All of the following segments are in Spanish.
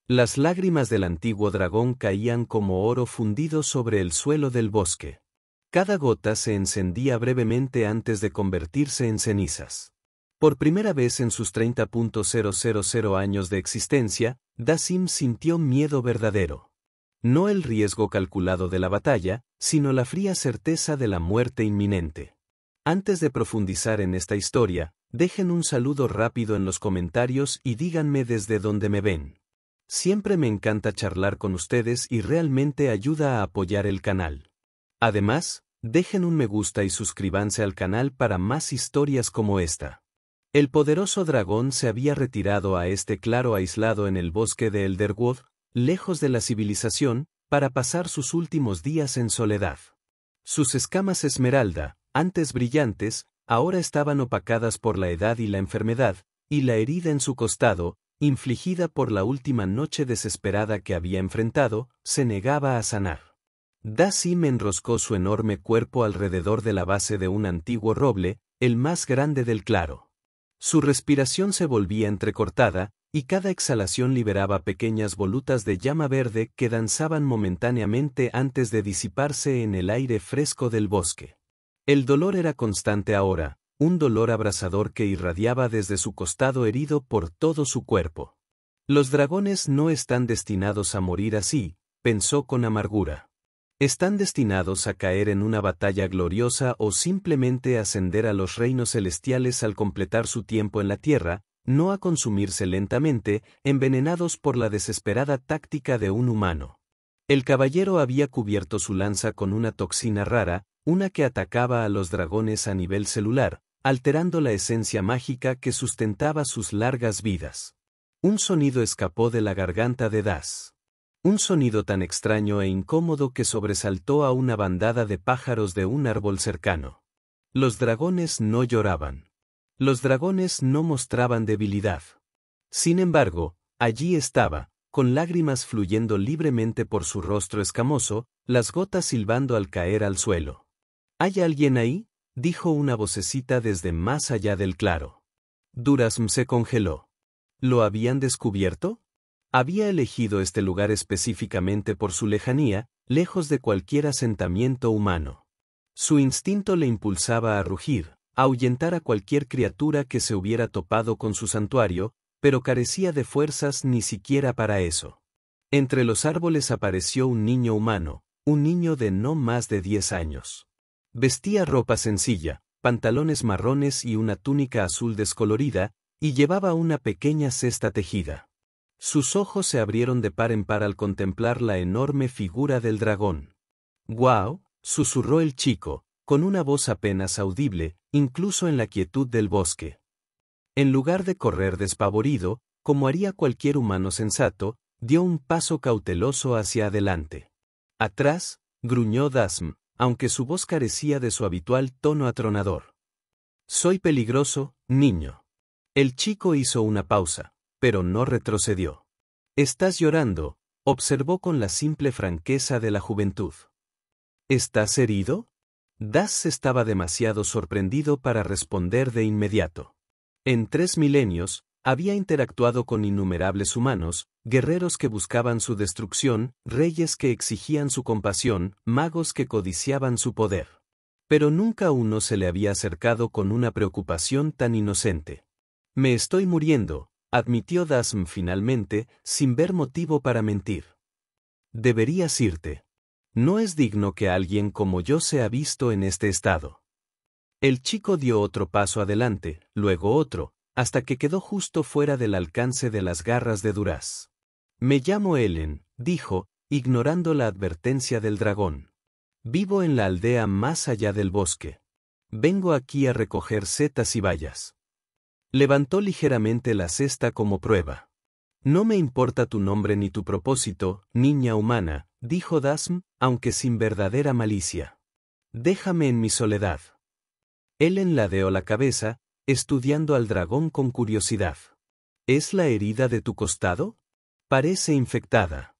Las lágrimas del antiguo dragón caían como oro fundido sobre el suelo del bosque. Cada gota se encendía brevemente antes de convertirse en cenizas. Por primera vez en sus 30.000 años de existencia, Dazim sintió miedo verdadero. No el riesgo calculado de la batalla, sino la fría certeza de la muerte inminente. Antes de profundizar en esta historia, dejen un saludo rápido en los comentarios y díganme desde dónde me ven. Siempre me encanta charlar con ustedes y realmente ayuda a apoyar el canal. Además, dejen un me gusta y suscríbanse al canal para más historias como esta. El poderoso dragón se había retirado a este claro aislado en el bosque de Elderwood, lejos de la civilización, para pasar sus últimos días en soledad. Sus escamas esmeralda, antes brillantes, ahora estaban opacadas por la edad y la enfermedad, y la herida en su costado, infligida por la última noche desesperada que había enfrentado, se negaba a sanar. Dazim enroscó su enorme cuerpo alrededor de la base de un antiguo roble, el más grande del claro. Su respiración se volvía entrecortada, y cada exhalación liberaba pequeñas volutas de llama verde que danzaban momentáneamente antes de disiparse en el aire fresco del bosque. El dolor era constante ahora, un dolor abrasador que irradiaba desde su costado herido por todo su cuerpo. Los dragones no están destinados a morir así, pensó con amargura. Están destinados a caer en una batalla gloriosa o simplemente ascender a los reinos celestiales al completar su tiempo en la tierra, no a consumirse lentamente, envenenados por la desesperada táctica de un humano. El caballero había cubierto su lanza con una toxina rara, una que atacaba a los dragones a nivel celular, alterando la esencia mágica que sustentaba sus largas vidas. Un sonido escapó de la garganta de Daz. Un sonido tan extraño e incómodo que sobresaltó a una bandada de pájaros de un árbol cercano. Los dragones no lloraban. Los dragones no mostraban debilidad. Sin embargo, allí estaba, con lágrimas fluyendo libremente por su rostro escamoso, las gotas silbando al caer al suelo. ¿Hay alguien ahí?, dijo una vocecita desde más allá del claro. Durasm se congeló. ¿Lo habían descubierto? Había elegido este lugar específicamente por su lejanía, lejos de cualquier asentamiento humano. Su instinto le impulsaba a rugir, a ahuyentar a cualquier criatura que se hubiera topado con su santuario, pero carecía de fuerzas ni siquiera para eso. Entre los árboles apareció un niño humano, un niño de no más de 10 años. Vestía ropa sencilla, pantalones marrones y una túnica azul descolorida, y llevaba una pequeña cesta tejida. Sus ojos se abrieron de par en par al contemplar la enorme figura del dragón. «¡Guau!», susurró el chico, con una voz apenas audible, incluso en la quietud del bosque. En lugar de correr despavorido, como haría cualquier humano sensato, dio un paso cauteloso hacia adelante. «Atrás», gruñó Dazm, aunque su voz carecía de su habitual tono atronador. «Soy peligroso, niño». El chico hizo una pausa, pero no retrocedió. «¿Estás llorando?», observó con la simple franqueza de la juventud. «¿Estás herido?». Daz estaba demasiado sorprendido para responder de inmediato. En 3 milenios, había interactuado con innumerables humanos, guerreros que buscaban su destrucción, reyes que exigían su compasión, magos que codiciaban su poder. Pero nunca uno se le había acercado con una preocupación tan inocente. «Me estoy muriendo», admitió Dazm finalmente, sin ver motivo para mentir. «Deberías irte. No es digno que alguien como yo sea visto en este estado». El chico dio otro paso adelante, luego otro, hasta que quedó justo fuera del alcance de las garras de Duras. «Me llamo Ellen», dijo, ignorando la advertencia del dragón. «Vivo en la aldea más allá del bosque. Vengo aquí a recoger setas y bayas». Levantó ligeramente la cesta como prueba. «No me importa tu nombre ni tu propósito, niña humana», dijo Dazm, aunque sin verdadera malicia. «Déjame en mi soledad». Ellen ladeó la cabeza, estudiando al dragón con curiosidad. «¿Es la herida de tu costado? Parece infectada».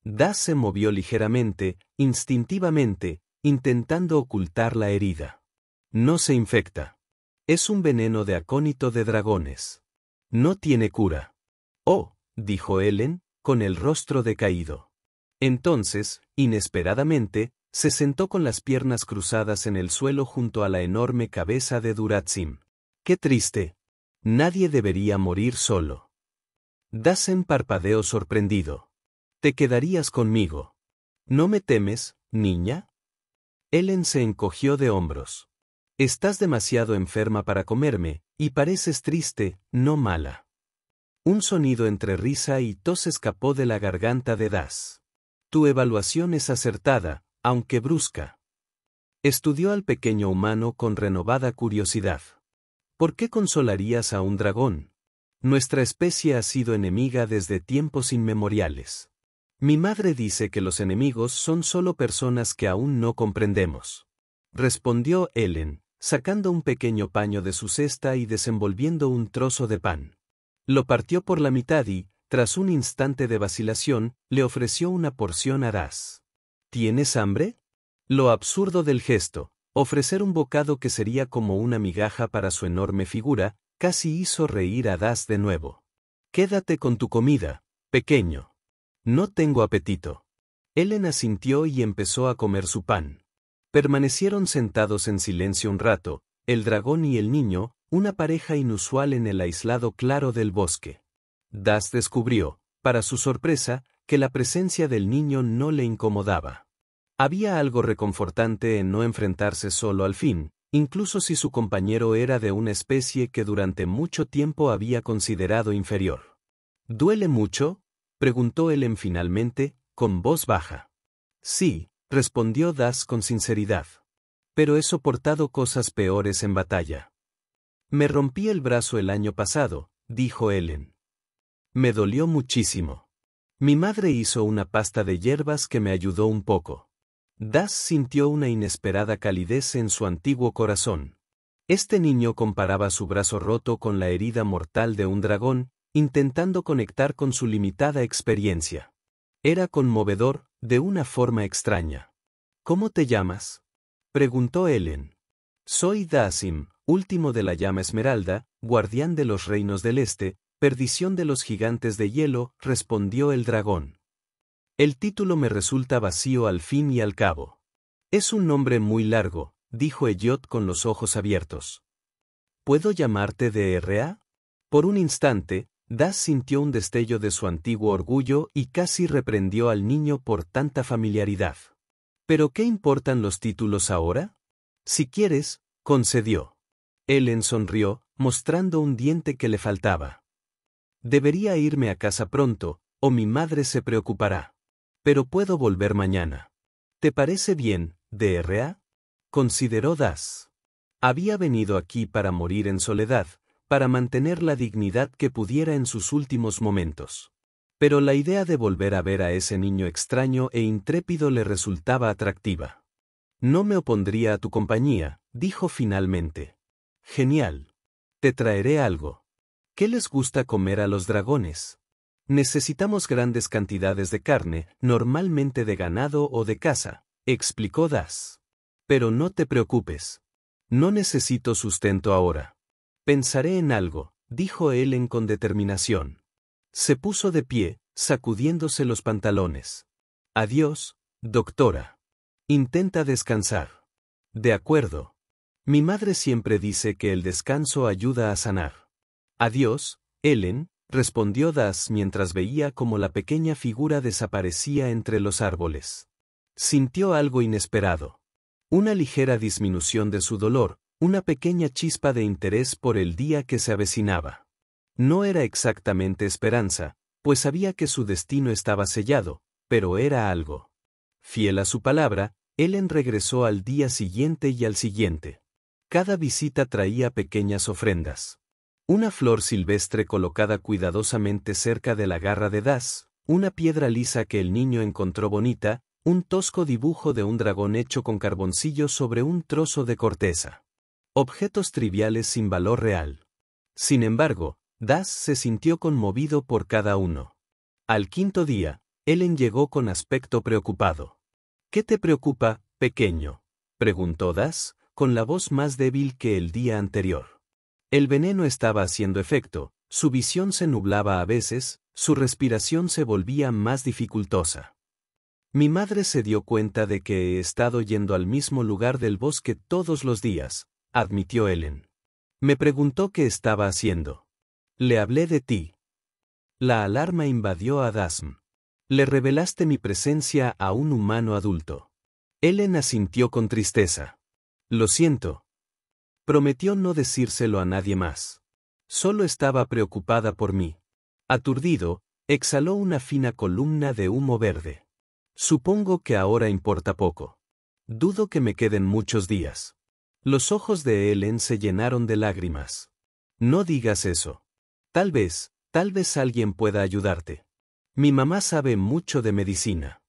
Daz se movió ligeramente, instintivamente, intentando ocultar la herida. «No se infecta. Es un veneno de acónito de dragones. No tiene cura». «Oh», dijo Ellen, con el rostro decaído. Entonces, inesperadamente, se sentó con las piernas cruzadas en el suelo junto a la enorme cabeza de Duratsim. ¡Qué triste! Nadie debería morir solo. Dassen parpadeó sorprendido. ¿Te quedarías conmigo? ¿No me temes, niña? Ellen se encogió de hombros. Estás demasiado enferma para comerme, y pareces triste, no mala. Un sonido entre risa y tos escapó de la garganta de Das. Tu evaluación es acertada, aunque brusca. Estudió al pequeño humano con renovada curiosidad. ¿Por qué consolarías a un dragón? Nuestra especie ha sido enemiga desde tiempos inmemoriales. Mi madre dice que los enemigos son solo personas que aún no comprendemos. Respondió Ellen, sacando un pequeño paño de su cesta y desenvolviendo un trozo de pan. Lo partió por la mitad y, tras un instante de vacilación, le ofreció una porción a Das. ¿Tienes hambre? Lo absurdo del gesto, ofrecer un bocado que sería como una migaja para su enorme figura, casi hizo reír a Das de nuevo. Quédate con tu comida, pequeño. No tengo apetito. Ellen asintió y empezó a comer su pan. Permanecieron sentados en silencio un rato, el dragón y el niño, una pareja inusual en el aislado claro del bosque. Das descubrió, para su sorpresa, que la presencia del niño no le incomodaba. Había algo reconfortante en no enfrentarse solo al fin, incluso si su compañero era de una especie que durante mucho tiempo había considerado inferior. ¿Duele mucho?, preguntó Ellen finalmente, con voz baja. Sí, respondió Das con sinceridad. Pero he soportado cosas peores en batalla. Me rompí el brazo el año pasado, dijo Ellen. Me dolió muchísimo. Mi madre hizo una pasta de hierbas que me ayudó un poco. Das sintió una inesperada calidez en su antiguo corazón. Este niño comparaba su brazo roto con la herida mortal de un dragón, intentando conectar con su limitada experiencia. Era conmovedor, de una forma extraña. ¿Cómo te llamas?, preguntó Ellen. Soy Dasim, último de la llama esmeralda, guardián de los reinos del este, perdición de los gigantes de hielo, respondió el dragón. El título me resulta vacío al fin y al cabo. Es un nombre muy largo, dijo Elliot con los ojos abiertos. ¿Puedo llamarte DRA? Por un instante, Das sintió un destello de su antiguo orgullo y casi reprendió al niño por tanta familiaridad. ¿Pero qué importan los títulos ahora? Si quieres, concedió. Ellen sonrió, mostrando un diente que le faltaba. Debería irme a casa pronto, o mi madre se preocupará. Pero puedo volver mañana. ¿Te parece bien, DRA? Consideró Das. Había venido aquí para morir en soledad, para mantener la dignidad que pudiera en sus últimos momentos. Pero la idea de volver a ver a ese niño extraño e intrépido le resultaba atractiva. No me opondría a tu compañía, dijo finalmente. Genial. Te traeré algo. ¿Qué les gusta comer a los dragones? Necesitamos grandes cantidades de carne, normalmente de ganado o de caza, explicó Das. Pero no te preocupes. No necesito sustento ahora. Pensaré en algo, dijo Ellen con determinación. Se puso de pie, sacudiéndose los pantalones. Adiós, doctora. Intenta descansar. De acuerdo. Mi madre siempre dice que el descanso ayuda a sanar. Adiós, Ellen, respondió Das mientras veía cómo la pequeña figura desaparecía entre los árboles. Sintió algo inesperado. Una ligera disminución de su dolor, una pequeña chispa de interés por el día que se avecinaba. No era exactamente esperanza, pues sabía que su destino estaba sellado, pero era algo. Fiel a su palabra, Ellen regresó al día siguiente y al siguiente. Cada visita traía pequeñas ofrendas. Una flor silvestre colocada cuidadosamente cerca de la garra de Das, una piedra lisa que el niño encontró bonita, un tosco dibujo de un dragón hecho con carboncillo sobre un trozo de corteza. Objetos triviales sin valor real. Sin embargo, Das se sintió conmovido por cada uno. Al quinto día, Ellen llegó con aspecto preocupado. ¿Qué te preocupa, pequeño?, preguntó Das, con la voz más débil que el día anterior. El veneno estaba haciendo efecto, su visión se nublaba a veces, Su respiración se volvía más dificultosa. Mi madre se dio cuenta de que he estado yendo al mismo lugar del bosque todos los días, admitió Ellen. Me preguntó qué estaba haciendo. Le hablé de ti. La alarma invadió a Dasm. Le revelaste mi presencia a un humano adulto. Ellen asintió con tristeza. Lo siento. Prometió no decírselo a nadie más. Solo estaba preocupada por mí. Aturdido, exhaló una fina columna de humo verde. Supongo que ahora importa poco. Dudo que me queden muchos días. Los ojos de Ellen se llenaron de lágrimas. No digas eso. Tal vez alguien pueda ayudarte. Mi mamá sabe mucho de medicina.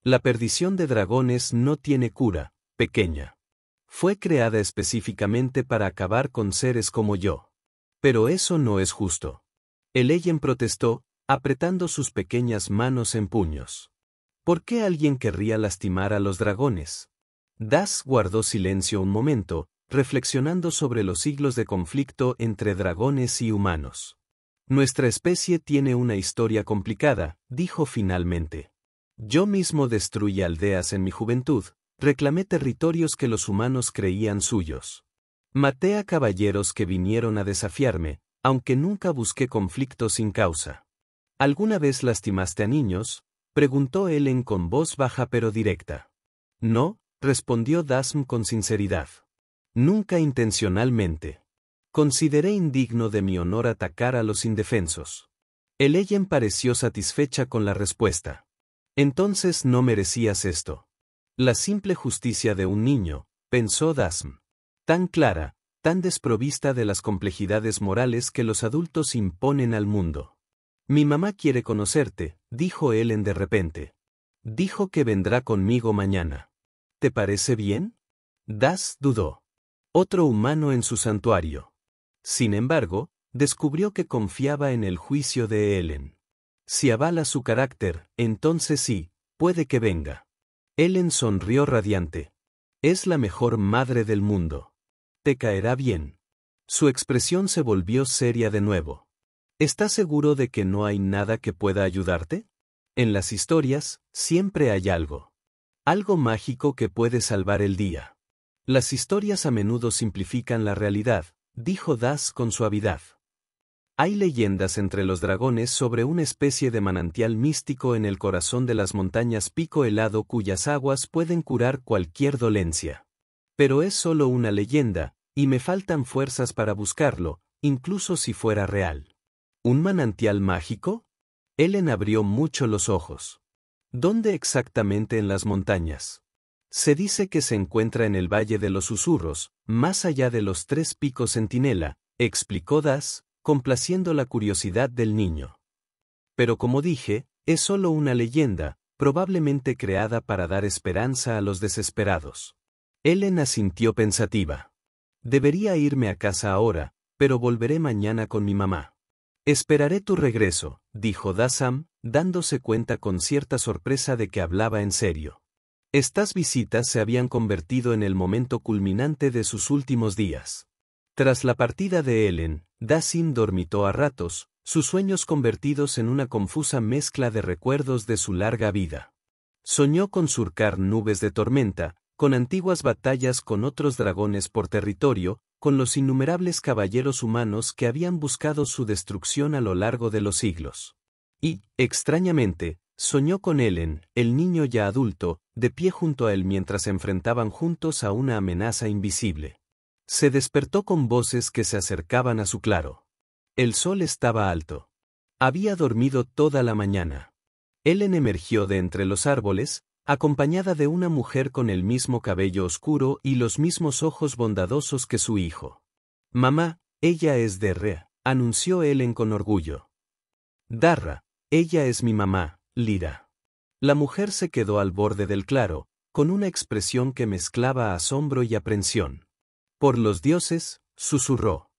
La perdición de dragones no tiene cura, pequeña. Fue creada específicamente para acabar con seres como yo. Pero eso no es justo. Ellen protestó, apretando sus pequeñas manos en puños. ¿Por qué alguien querría lastimar a los dragones? Das guardó silencio un momento, reflexionando sobre los siglos de conflicto entre dragones y humanos. Nuestra especie tiene una historia complicada, dijo finalmente. Yo mismo destruí aldeas en mi juventud, reclamé territorios que los humanos creían suyos. Maté a caballeros que vinieron a desafiarme, aunque nunca busqué conflicto sin causa. ¿Alguna vez lastimaste a niños?, preguntó Ellen con voz baja pero directa. No, respondió Dasm con sinceridad. Nunca intencionalmente. Consideré indigno de mi honor atacar a los indefensos. Ellen pareció satisfecha con la respuesta. Entonces no merecías esto. La simple justicia de un niño, pensó Dasm. Tan clara, tan desprovista de las complejidades morales que los adultos imponen al mundo. Mi mamá quiere conocerte, dijo Ellen de repente. Dijo que vendrá conmigo mañana. ¿Te parece bien? Das dudó. Otro humano en su santuario. Sin embargo, descubrió que confiaba en el juicio de Ellen. Si avala su carácter, entonces sí, puede que venga. Ellen sonrió radiante. Es la mejor madre del mundo. Te caerá bien. Su expresión se volvió seria de nuevo. ¿Estás seguro de que no hay nada que pueda ayudarte? En las historias, siempre hay algo. Algo mágico que puede salvar el día. Las historias a menudo simplifican la realidad, dijo Das con suavidad. Hay leyendas entre los dragones sobre una especie de manantial místico en el corazón de las montañas Pico Helado cuyas aguas pueden curar cualquier dolencia. Pero es solo una leyenda, y me faltan fuerzas para buscarlo, incluso si fuera real. ¿Un manantial mágico? Ellen abrió mucho los ojos. ¿Dónde exactamente en las montañas? Se dice que se encuentra en el Valle de los Susurros, más allá de los 3 picos Centinela, explicó Das, complaciendo la curiosidad del niño. Pero como dije, es solo una leyenda, probablemente creada para dar esperanza a los desesperados. Ellen asintió pensativa. Debería irme a casa ahora, pero volveré mañana con mi mamá. Esperaré tu regreso, dijo Dasam, dándose cuenta con cierta sorpresa de que hablaba en serio. Estas visitas se habían convertido en el momento culminante de sus últimos días. Tras la partida de Ellen, Dasim dormitó a ratos, sus sueños convertidos en una confusa mezcla de recuerdos de su larga vida. Soñó con surcar nubes de tormenta, con antiguas batallas con otros dragones por territorio, con los innumerables caballeros humanos que habían buscado su destrucción a lo largo de los siglos. Y, extrañamente, soñó con Ellen, el niño ya adulto, de pie junto a él mientras se enfrentaban juntos a una amenaza invisible. Se despertó con voces que se acercaban a su claro. El sol estaba alto. Había dormido toda la mañana. Ellen emergió de entre los árboles, acompañada de una mujer con el mismo cabello oscuro y los mismos ojos bondadosos que su hijo. Mamá, ella es Darra, anunció Ellen con orgullo. Darra, ella es mi mamá, Lyra. La mujer se quedó al borde del claro, con una expresión que mezclaba asombro y aprensión. Por los dioses, susurró.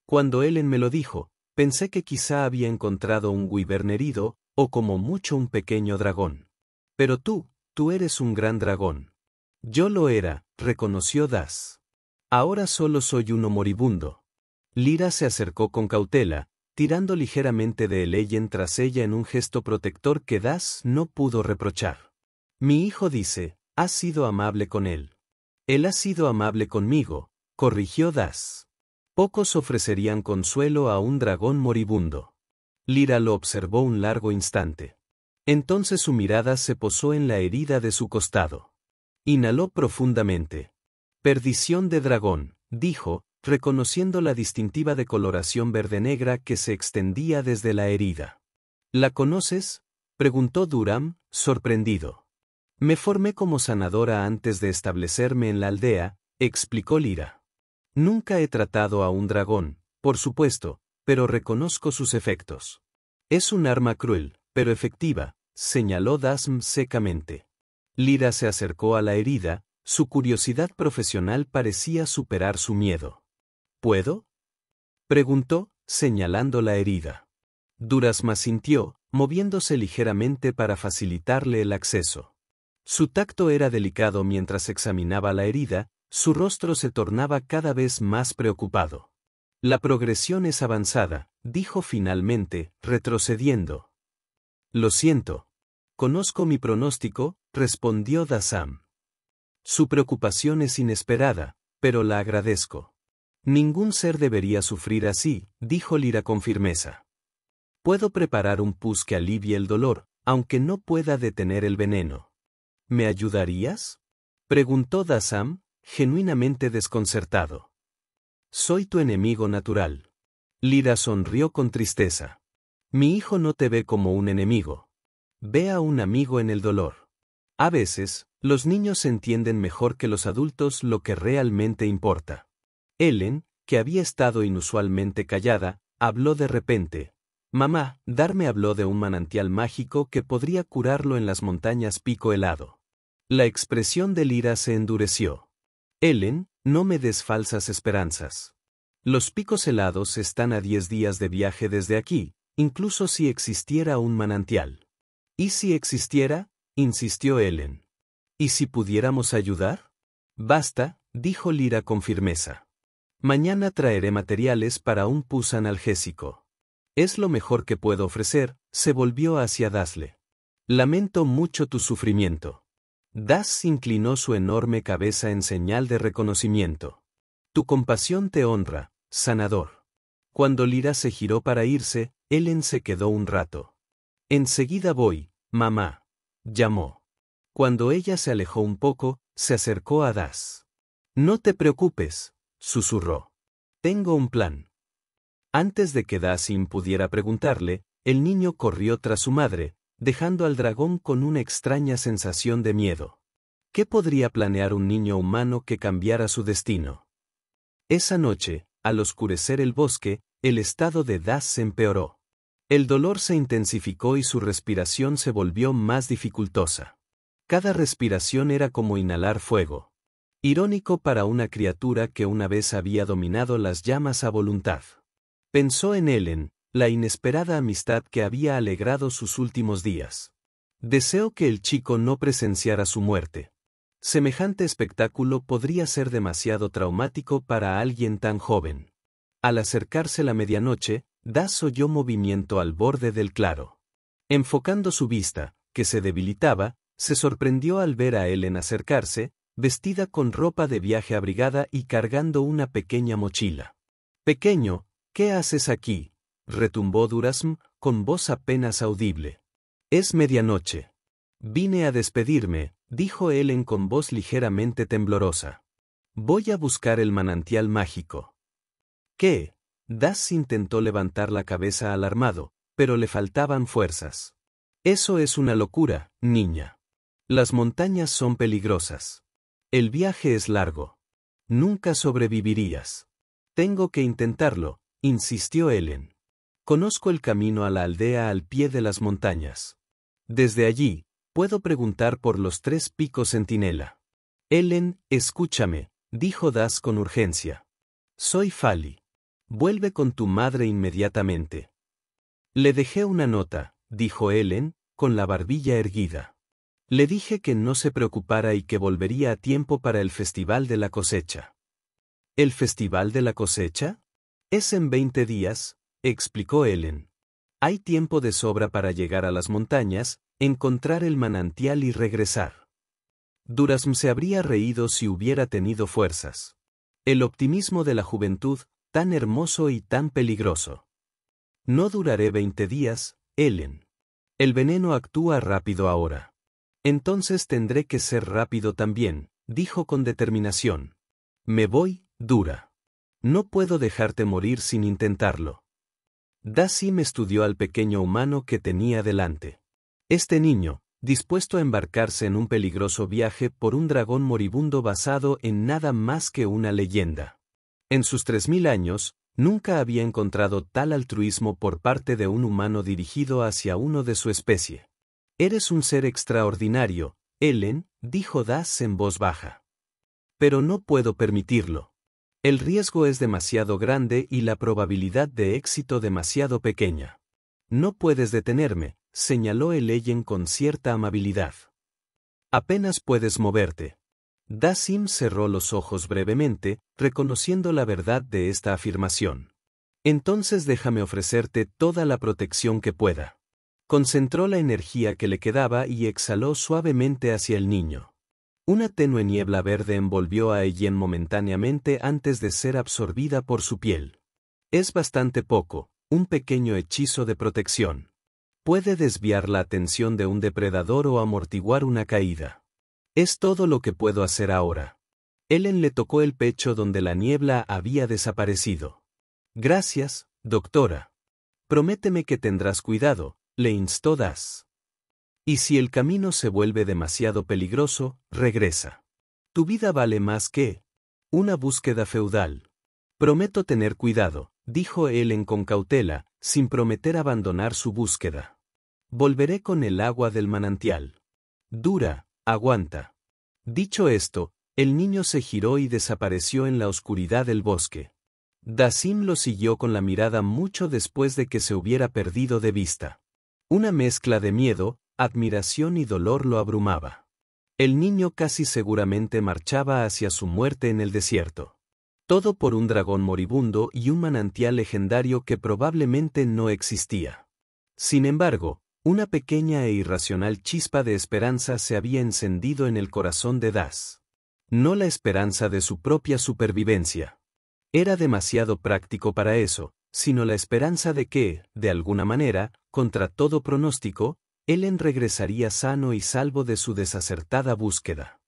Cuando Ellen me lo dijo, pensé que quizá había encontrado un wyvern herido, o como mucho un pequeño dragón. Pero tú eres un gran dragón. Yo lo era, reconoció Das. Ahora solo soy uno moribundo. Lyra se acercó con cautela, tirando ligeramente de Eleven tras ella en un gesto protector que Das no pudo reprochar. Mi hijo dice, has sido amable con él. Él ha sido amable conmigo, corrigió Das. Pocos ofrecerían consuelo a un dragón moribundo. Lyra lo observó un largo instante. Entonces su mirada se posó en la herida de su costado. Inhaló profundamente. Perdición de dragón, dijo, reconociendo la distintiva decoloración verde-negra que se extendía desde la herida. ¿La conoces?, preguntó Durham, sorprendido. Me formé como sanadora antes de establecerme en la aldea, explicó Lyra. Nunca he tratado a un dragón, por supuesto, pero reconozco sus efectos. Es un arma cruel, pero efectiva, señaló Dasm secamente. Lyra se acercó a la herida, su curiosidad profesional parecía superar su miedo. ¿Puedo?, preguntó, señalando la herida. Durasma asintió, moviéndose ligeramente para facilitarle el acceso. Su tacto era delicado mientras examinaba la herida, su rostro se tornaba cada vez más preocupado. La progresión es avanzada, dijo finalmente, retrocediendo. Lo siento. Conozco mi pronóstico, respondió Dasam. Su preocupación es inesperada, pero la agradezco. Ningún ser debería sufrir así, dijo Lyra con firmeza. Puedo preparar un pus que alivie el dolor, aunque no pueda detener el veneno. ¿Me ayudarías?, preguntó Dasam, genuinamente desconcertado. Soy tu enemigo natural. Lyra sonrió con tristeza. Mi hijo no te ve como un enemigo. Ve a un amigo en el dolor. A veces, los niños entienden mejor que los adultos lo que realmente importa. Ellen, que había estado inusualmente callada, habló de repente. Mamá, Dar me habló de un manantial mágico que podría curarlo en las montañas Pico Helado. La expresión de Lyra se endureció. Ellen, no me des falsas esperanzas. Los Picos Helados están a 10 días de viaje desde aquí, incluso si existiera un manantial. ¿Y si existiera?, insistió Ellen. ¿Y si pudiéramos ayudar? Basta, dijo Lyra con firmeza. Mañana traeré materiales para un pus analgésico. Es lo mejor que puedo ofrecer, se volvió hacia Dasle. Lamento mucho tu sufrimiento. Das inclinó su enorme cabeza en señal de reconocimiento. Tu compasión te honra, sanador. Cuando Lyra se giró para irse, Ellen se quedó un rato. Enseguida voy, mamá, llamó. Cuando ella se alejó un poco, se acercó a Das. No te preocupes, susurró. Tengo un plan. Antes de que Dasim pudiera preguntarle, el niño corrió tras su madre, dejando al dragón con una extraña sensación de miedo. ¿Qué podría planear un niño humano que cambiara su destino? Esa noche, al oscurecer el bosque, el estado de Das se empeoró. El dolor se intensificó y su respiración se volvió más dificultosa. Cada respiración era como inhalar fuego. Irónico para una criatura que una vez había dominado las llamas a voluntad. Pensó en Ellen, la inesperada amistad que había alegrado sus últimos días. Deseó que el chico no presenciara su muerte. Semejante espectáculo podría ser demasiado traumático para alguien tan joven. Al acercarse la medianoche, Das oyó movimiento al borde del claro. Enfocando su vista, que se debilitaba, se sorprendió al ver a Ellen acercarse, vestida con ropa de viaje abrigada y cargando una pequeña mochila. Pequeño, ¿qué haces aquí?, retumbó Durasm, con voz apenas audible. Es medianoche. Vine a despedirme, dijo Ellen con voz ligeramente temblorosa. Voy a buscar el manantial mágico. ¿Qué? Das intentó levantar la cabeza alarmado, pero le faltaban fuerzas. Eso es una locura, niña. Las montañas son peligrosas. El viaje es largo. Nunca sobrevivirías. Tengo que intentarlo, insistió Ellen. Conozco el camino a la aldea al pie de las montañas. Desde allí, puedo preguntar por los 3 picos centinela. Ellen, escúchame, dijo Das con urgencia. Soy Fali. Vuelve con tu madre inmediatamente. Le dejé una nota, dijo Ellen, con la barbilla erguida. Le dije que no se preocupara y que volvería a tiempo para el Festival de la Cosecha. ¿El Festival de la Cosecha? Es en 20 días, explicó Ellen. Hay tiempo de sobra para llegar a las montañas, encontrar el manantial y regresar. Durasm se habría reído si hubiera tenido fuerzas. El optimismo de la juventud, tan hermoso y tan peligroso. No duraré 20 días, Ellen. El veneno actúa rápido ahora. Entonces tendré que ser rápido también, dijo con determinación. Me voy, Dura. No puedo dejarte morir sin intentarlo. Dazim estudió al pequeño humano que tenía delante. Este niño, dispuesto a embarcarse en un peligroso viaje por un dragón moribundo basado en nada más que una leyenda. En sus 3000 años, nunca había encontrado tal altruismo por parte de un humano dirigido hacia uno de su especie. Eres un ser extraordinario, Ellen, dijo Daz en voz baja. Pero no puedo permitirlo. El riesgo es demasiado grande y la probabilidad de éxito demasiado pequeña. No puedes detenerme, señaló Ellen con cierta amabilidad. Apenas puedes moverte. Dazim cerró los ojos brevemente, reconociendo la verdad de esta afirmación. Entonces déjame ofrecerte toda la protección que pueda. Concentró la energía que le quedaba y exhaló suavemente hacia el niño. Una tenue niebla verde envolvió a Ellen momentáneamente antes de ser absorbida por su piel. Es bastante poco, un pequeño hechizo de protección. Puede desviar la atención de un depredador o amortiguar una caída. Es todo lo que puedo hacer ahora. Ellen le tocó el pecho donde la niebla había desaparecido. Gracias, doctora. Prométeme que tendrás cuidado, le instó Daz. Y si el camino se vuelve demasiado peligroso, regresa. Tu vida vale más que una búsqueda feudal. Prometo tener cuidado, dijo Ellen con cautela, sin prometer abandonar su búsqueda. Volveré con el agua del manantial. Dura, aguanta. Dicho esto, el niño se giró y desapareció en la oscuridad del bosque. Dazim lo siguió con la mirada mucho después de que se hubiera perdido de vista. Una mezcla de miedo, admiración y dolor lo abrumaba. El niño casi seguramente marchaba hacia su muerte en el desierto. Todo por un dragón moribundo y un manantial legendario que probablemente no existía. Sin embargo, una pequeña e irracional chispa de esperanza se había encendido en el corazón de Daz. No la esperanza de su propia supervivencia. Era demasiado práctico para eso, sino la esperanza de que, de alguna manera, contra todo pronóstico, Ellen regresaría sano y salvo de su desacertada búsqueda.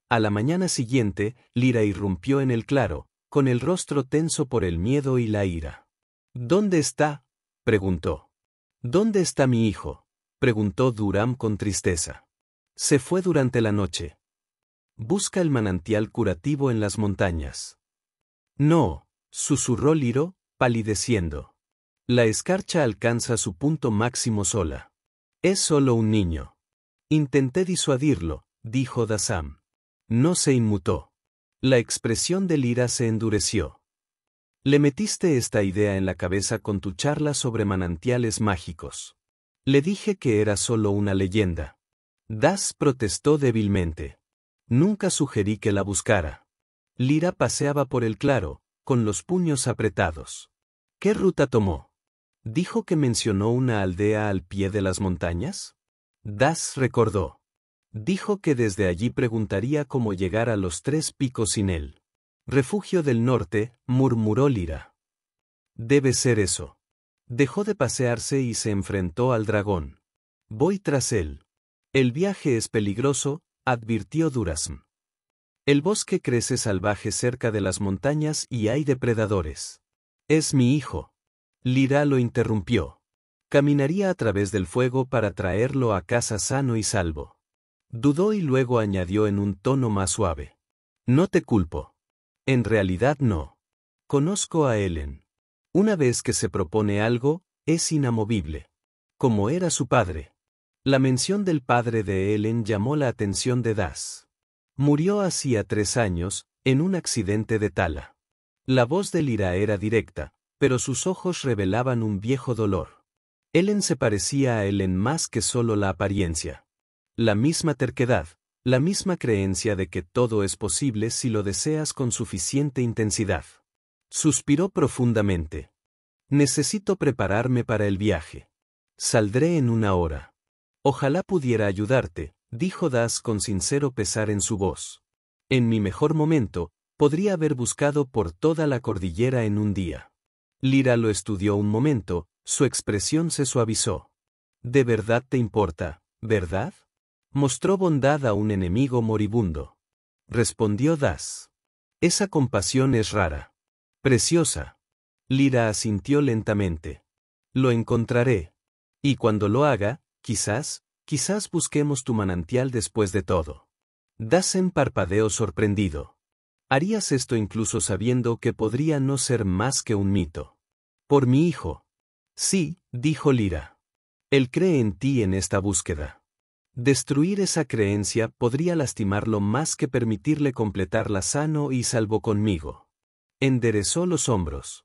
A la mañana siguiente, Lyra irrumpió en el claro, con el rostro tenso por el miedo y la ira. ¿Dónde está?, preguntó. ¿Dónde está mi hijo?, preguntó Duram con tristeza. Se fue durante la noche. Busca el manantial curativo en las montañas. No, susurró Lyra, palideciendo. La escarcha alcanza su punto máximo sola. Es solo un niño. Intenté disuadirlo, dijo Dazam. No se inmutó. La expresión de Lyra se endureció. Le metiste esta idea en la cabeza con tu charla sobre manantiales mágicos. Le dije que era solo una leyenda. Daz protestó débilmente. Nunca sugerí que la buscara. Lyra paseaba por el claro, con los puños apretados. ¿Qué ruta tomó? ¿Dijo que mencionó una aldea al pie de las montañas? Daz recordó. Dijo que desde allí preguntaría cómo llegar a los 3 picos sin él. Refugio del norte, murmuró Lyra. Debe ser eso. Dejó de pasearse y se enfrentó al dragón. Voy tras él. El viaje es peligroso, advirtió Durasm. El bosque crece salvaje cerca de las montañas y hay depredadores. Es mi hijo. Lyra lo interrumpió. Caminaría a través del fuego para traerlo a casa sano y salvo. Dudó y luego añadió en un tono más suave. No te culpo. En realidad no. Conozco a Ellen. Una vez que se propone algo, es inamovible. Como era su padre. La mención del padre de Ellen llamó la atención de Daz. Murió hacía 3 años, en un accidente de tala. La voz de Lyra era directa, pero sus ojos revelaban un viejo dolor. Ellen se parecía a Ellen más que solo la apariencia. La misma terquedad, la misma creencia de que todo es posible si lo deseas con suficiente intensidad. Suspiró profundamente. Necesito prepararme para el viaje. Saldré en 1 hora. Ojalá pudiera ayudarte, dijo Das con sincero pesar en su voz. En mi mejor momento, podría haber buscado por toda la cordillera en un día. Lyra lo estudió un momento, su expresión se suavizó. ¿De verdad te importa, verdad? Mostró bondad a un enemigo moribundo. Respondió Das. Esa compasión es rara. Preciosa. Lyra asintió lentamente. Lo encontraré. Y cuando lo haga, quizás busquemos tu manantial después de todo. Dasen parpadeó sorprendido. ¿Harías esto incluso sabiendo que podría no ser más que un mito? ¿Por mi hijo? Sí, dijo Lyra. Él cree en ti en esta búsqueda. Destruir esa creencia podría lastimarlo más que permitirle completarla sano y salvo conmigo. Enderezó los hombros.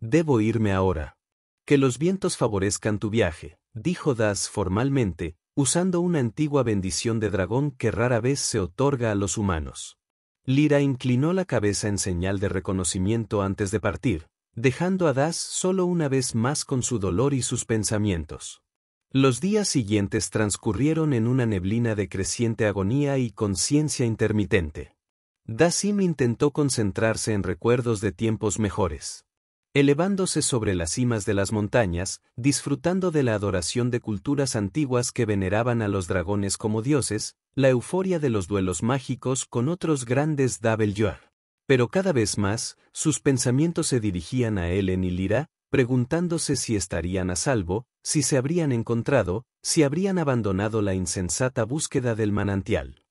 Debo irme ahora. Que los vientos favorezcan tu viaje, dijo Das formalmente, usando una antigua bendición de dragón que rara vez se otorga a los humanos. Lyra inclinó la cabeza en señal de reconocimiento antes de partir, dejando a Das solo una vez más con su dolor y sus pensamientos. Los días siguientes transcurrieron en una neblina de creciente agonía y conciencia intermitente. Dasim intentó concentrarse en recuerdos de tiempos mejores. Elevándose sobre las cimas de las montañas, disfrutando de la adoración de culturas antiguas que veneraban a los dragones como dioses, la euforia de los duelos mágicos con otros grandes Davel'Yar. Pero cada vez más, sus pensamientos se dirigían a Helen y Lyra, preguntándose si estarían a salvo, si se habrían encontrado, si habrían abandonado la insensata búsqueda del manantial.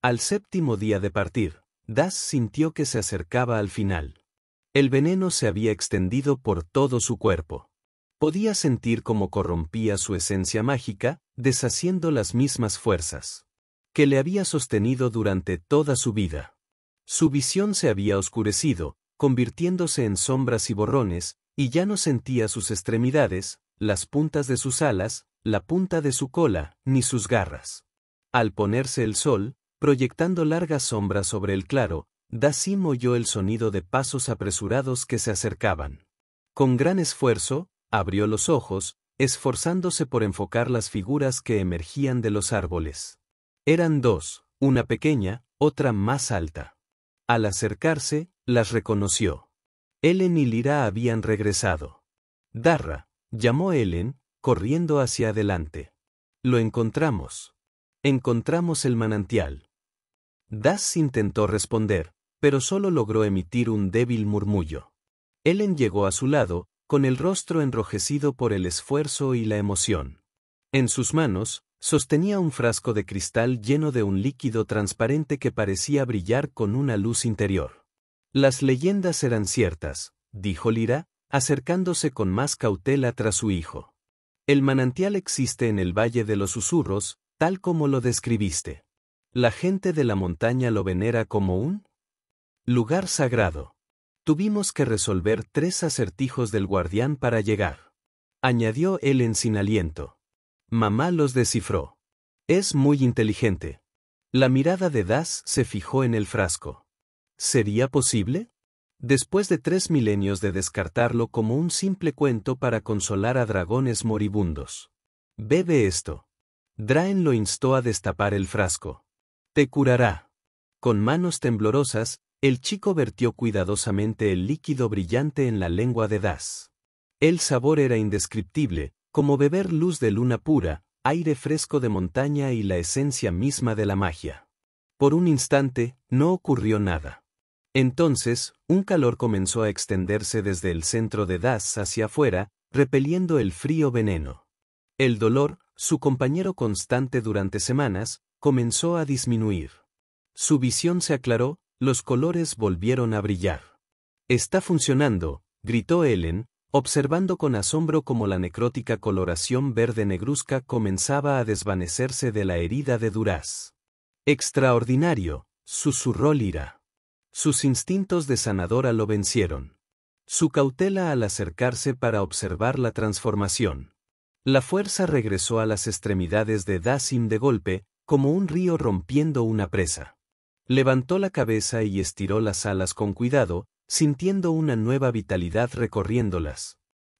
Al 7.º día de partir, Das sintió que se acercaba al final. El veneno se había extendido por todo su cuerpo. Podía sentir cómo corrompía su esencia mágica, deshaciendo las mismas fuerzas que le había sostenido durante toda su vida. Su visión se había oscurecido, convirtiéndose en sombras y borrones, y ya no sentía sus extremidades, las puntas de sus alas, la punta de su cola, ni sus garras. Al ponerse el sol, proyectando largas sombras sobre el claro, Dasim oyó el sonido de pasos apresurados que se acercaban. Con gran esfuerzo, abrió los ojos, esforzándose por enfocar las figuras que emergían de los árboles. Eran dos, una pequeña, otra más alta. Al acercarse, las reconoció. Helen y Lyra habían regresado. Darra, llamó Helen, corriendo hacia adelante. Lo encontramos. Encontramos el manantial. Das intentó responder, pero solo logró emitir un débil murmullo. Helen llegó a su lado, con el rostro enrojecido por el esfuerzo y la emoción. En sus manos, sostenía un frasco de cristal lleno de un líquido transparente que parecía brillar con una luz interior. Las leyendas eran ciertas, dijo Lyra, acercándose con más cautela tras su hijo. El manantial existe en el Valle de los Susurros, tal como lo describiste. La gente de la montaña lo venera como un lugar sagrado. Tuvimos que resolver 3 acertijos del guardián para llegar. Añadió Helen sin aliento. Mamá los descifró. Es muy inteligente. La mirada de Das se fijó en el frasco. ¿Sería posible? Después de 3 milenios de descartarlo como un simple cuento para consolar a dragones moribundos. Bebe esto. Draen lo instó a destapar el frasco. Te curará. Con manos temblorosas, el chico vertió cuidadosamente el líquido brillante en la lengua de Das. El sabor era indescriptible, como beber luz de luna pura, aire fresco de montaña y la esencia misma de la magia. Por un instante, no ocurrió nada. Entonces, un calor comenzó a extenderse desde el centro de Das hacia afuera, repeliendo el frío veneno. El dolor, su compañero constante durante semanas, comenzó a disminuir. Su visión se aclaró, los colores volvieron a brillar. «Está funcionando», gritó Helen, observando con asombro cómo la necrótica coloración verde negruzca comenzaba a desvanecerse de la herida de Duraz. «Extraordinario», susurró Lyra. Sus instintos de sanadora lo vencieron. Su cautela al acercarse para observar la transformación. La fuerza regresó a las extremidades de Dasim de golpe, como un río rompiendo una presa. Levantó la cabeza y estiró las alas con cuidado, sintiendo una nueva vitalidad recorriéndolas.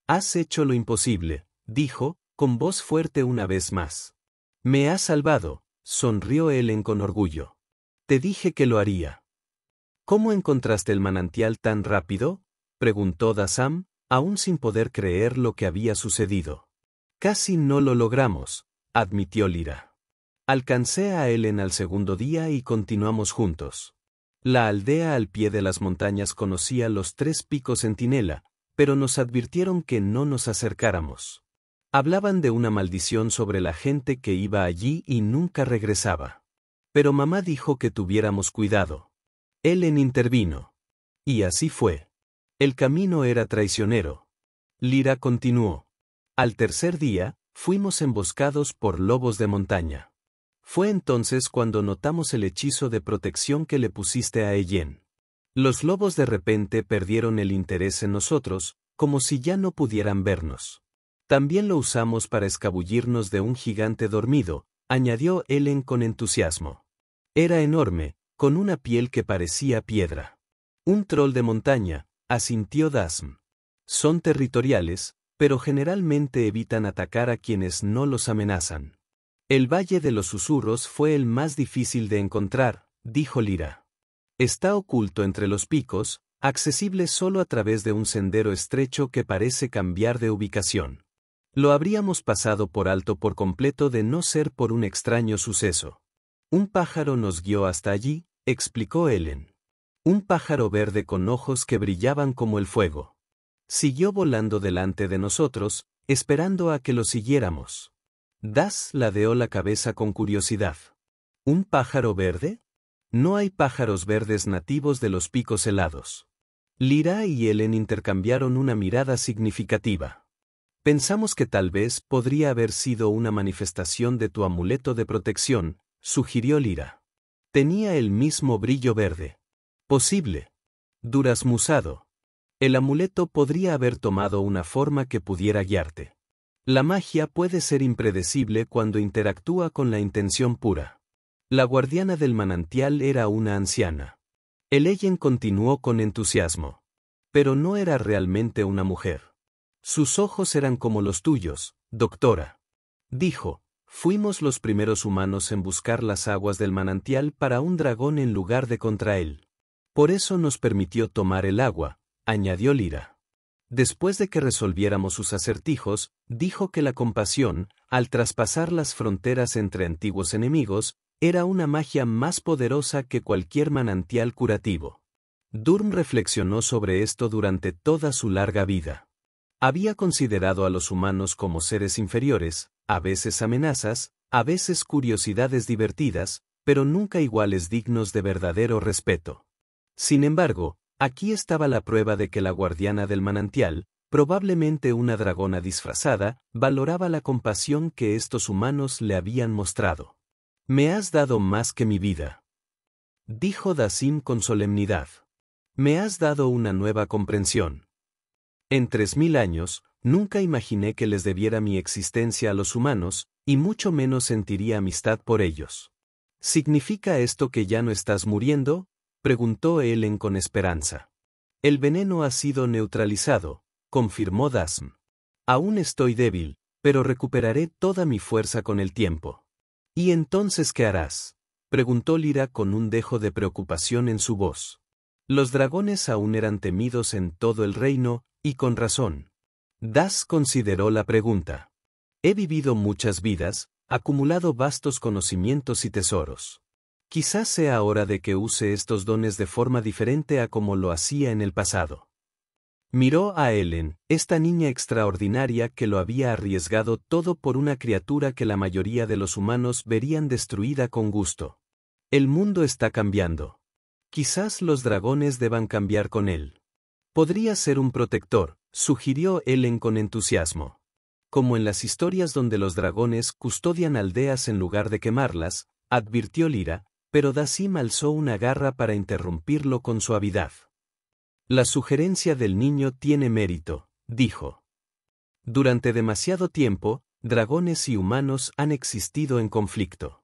Has hecho lo imposible, dijo, con voz fuerte una vez más. Me has salvado, sonrió Ellen con orgullo. Te dije que lo haría. ¿Cómo encontraste el manantial tan rápido?, preguntó Dasam, aún sin poder creer lo que había sucedido. Casi no lo logramos, admitió Lyra. Alcancé a Ellen al segundo día y continuamos juntos. La aldea al pie de las montañas conocía los 3 picos Centinela, pero nos advirtieron que no nos acercáramos. Hablaban de una maldición sobre la gente que iba allí y nunca regresaba. Pero mamá dijo que tuviéramos cuidado. Ellen intervino. Y así fue. El camino era traicionero. Lyra continuó. Al tercer día, fuimos emboscados por lobos de montaña. Fue entonces cuando notamos el hechizo de protección que le pusiste a Ellen. Los lobos de repente perdieron el interés en nosotros, como si ya no pudieran vernos. También lo usamos para escabullirnos de un gigante dormido, añadió Ellen con entusiasmo. Era enorme, con una piel que parecía piedra. Un troll de montaña, asintió Dasm. Son territoriales, pero generalmente evitan atacar a quienes no los amenazan. El Valle de los Susurros fue el más difícil de encontrar, dijo Lyra. Está oculto entre los picos, accesible solo a través de un sendero estrecho que parece cambiar de ubicación. Lo habríamos pasado por alto por completo de no ser por un extraño suceso. Un pájaro nos guió hasta allí, explicó Ellen. Un pájaro verde con ojos que brillaban como el fuego. Siguió volando delante de nosotros, esperando a que lo siguiéramos. Das ladeó la cabeza con curiosidad. ¿Un pájaro verde? No hay pájaros verdes nativos de los picos helados. Lyra y Ellen intercambiaron una mirada significativa. Pensamos que tal vez podría haber sido una manifestación de tu amuleto de protección, sugirió Lyra. Tenía el mismo brillo verde. Posible. Durazmusado. El amuleto podría haber tomado una forma que pudiera guiarte. La magia puede ser impredecible cuando interactúa con la intención pura. La guardiana del manantial era una anciana. Ellen continuó con entusiasmo. Pero no era realmente una mujer. Sus ojos eran como los tuyos, doctora. Dijo, fuimos los primeros humanos en buscar las aguas del manantial para un dragón en lugar de contra él. Por eso nos permitió tomar el agua, añadió Lyra. Después de que resolviéramos sus acertijos, dijo que la compasión, al traspasar las fronteras entre antiguos enemigos, era una magia más poderosa que cualquier manantial curativo. Durm reflexionó sobre esto durante toda su larga vida. Había considerado a los humanos como seres inferiores, a veces amenazas, a veces curiosidades divertidas, pero nunca iguales dignos de verdadero respeto. Sin embargo, aquí estaba la prueba de que la guardiana del manantial, probablemente una dragona disfrazada, valoraba la compasión que estos humanos le habían mostrado. Me has dado más que mi vida, dijo Dasim con solemnidad. Me has dado una nueva comprensión. En 3000 años, nunca imaginé que les debiera mi existencia a los humanos, y mucho menos sentiría amistad por ellos. ¿Significa esto que ya no estás muriendo?, preguntó Ellen con esperanza. El veneno ha sido neutralizado, confirmó Dasm. Aún estoy débil, pero recuperaré toda mi fuerza con el tiempo. ¿Y entonces qué harás?, preguntó Lyra con un dejo de preocupación en su voz. Los dragones aún eran temidos en todo el reino, y con razón. Das consideró la pregunta. He vivido muchas vidas, acumulado vastos conocimientos y tesoros. Quizás sea hora de que use estos dones de forma diferente a como lo hacía en el pasado. Miró a Ellen, esta niña extraordinaria que lo había arriesgado todo por una criatura que la mayoría de los humanos verían destruida con gusto. El mundo está cambiando. Quizás los dragones deban cambiar con él. Podría ser un protector, sugirió Ellen con entusiasmo. Como en las historias donde los dragones custodian aldeas en lugar de quemarlas, advirtió Lyra, pero Dasim alzó una garra para interrumpirlo con suavidad. La sugerencia del niño tiene mérito, dijo. Durante demasiado tiempo, dragones y humanos han existido en conflicto.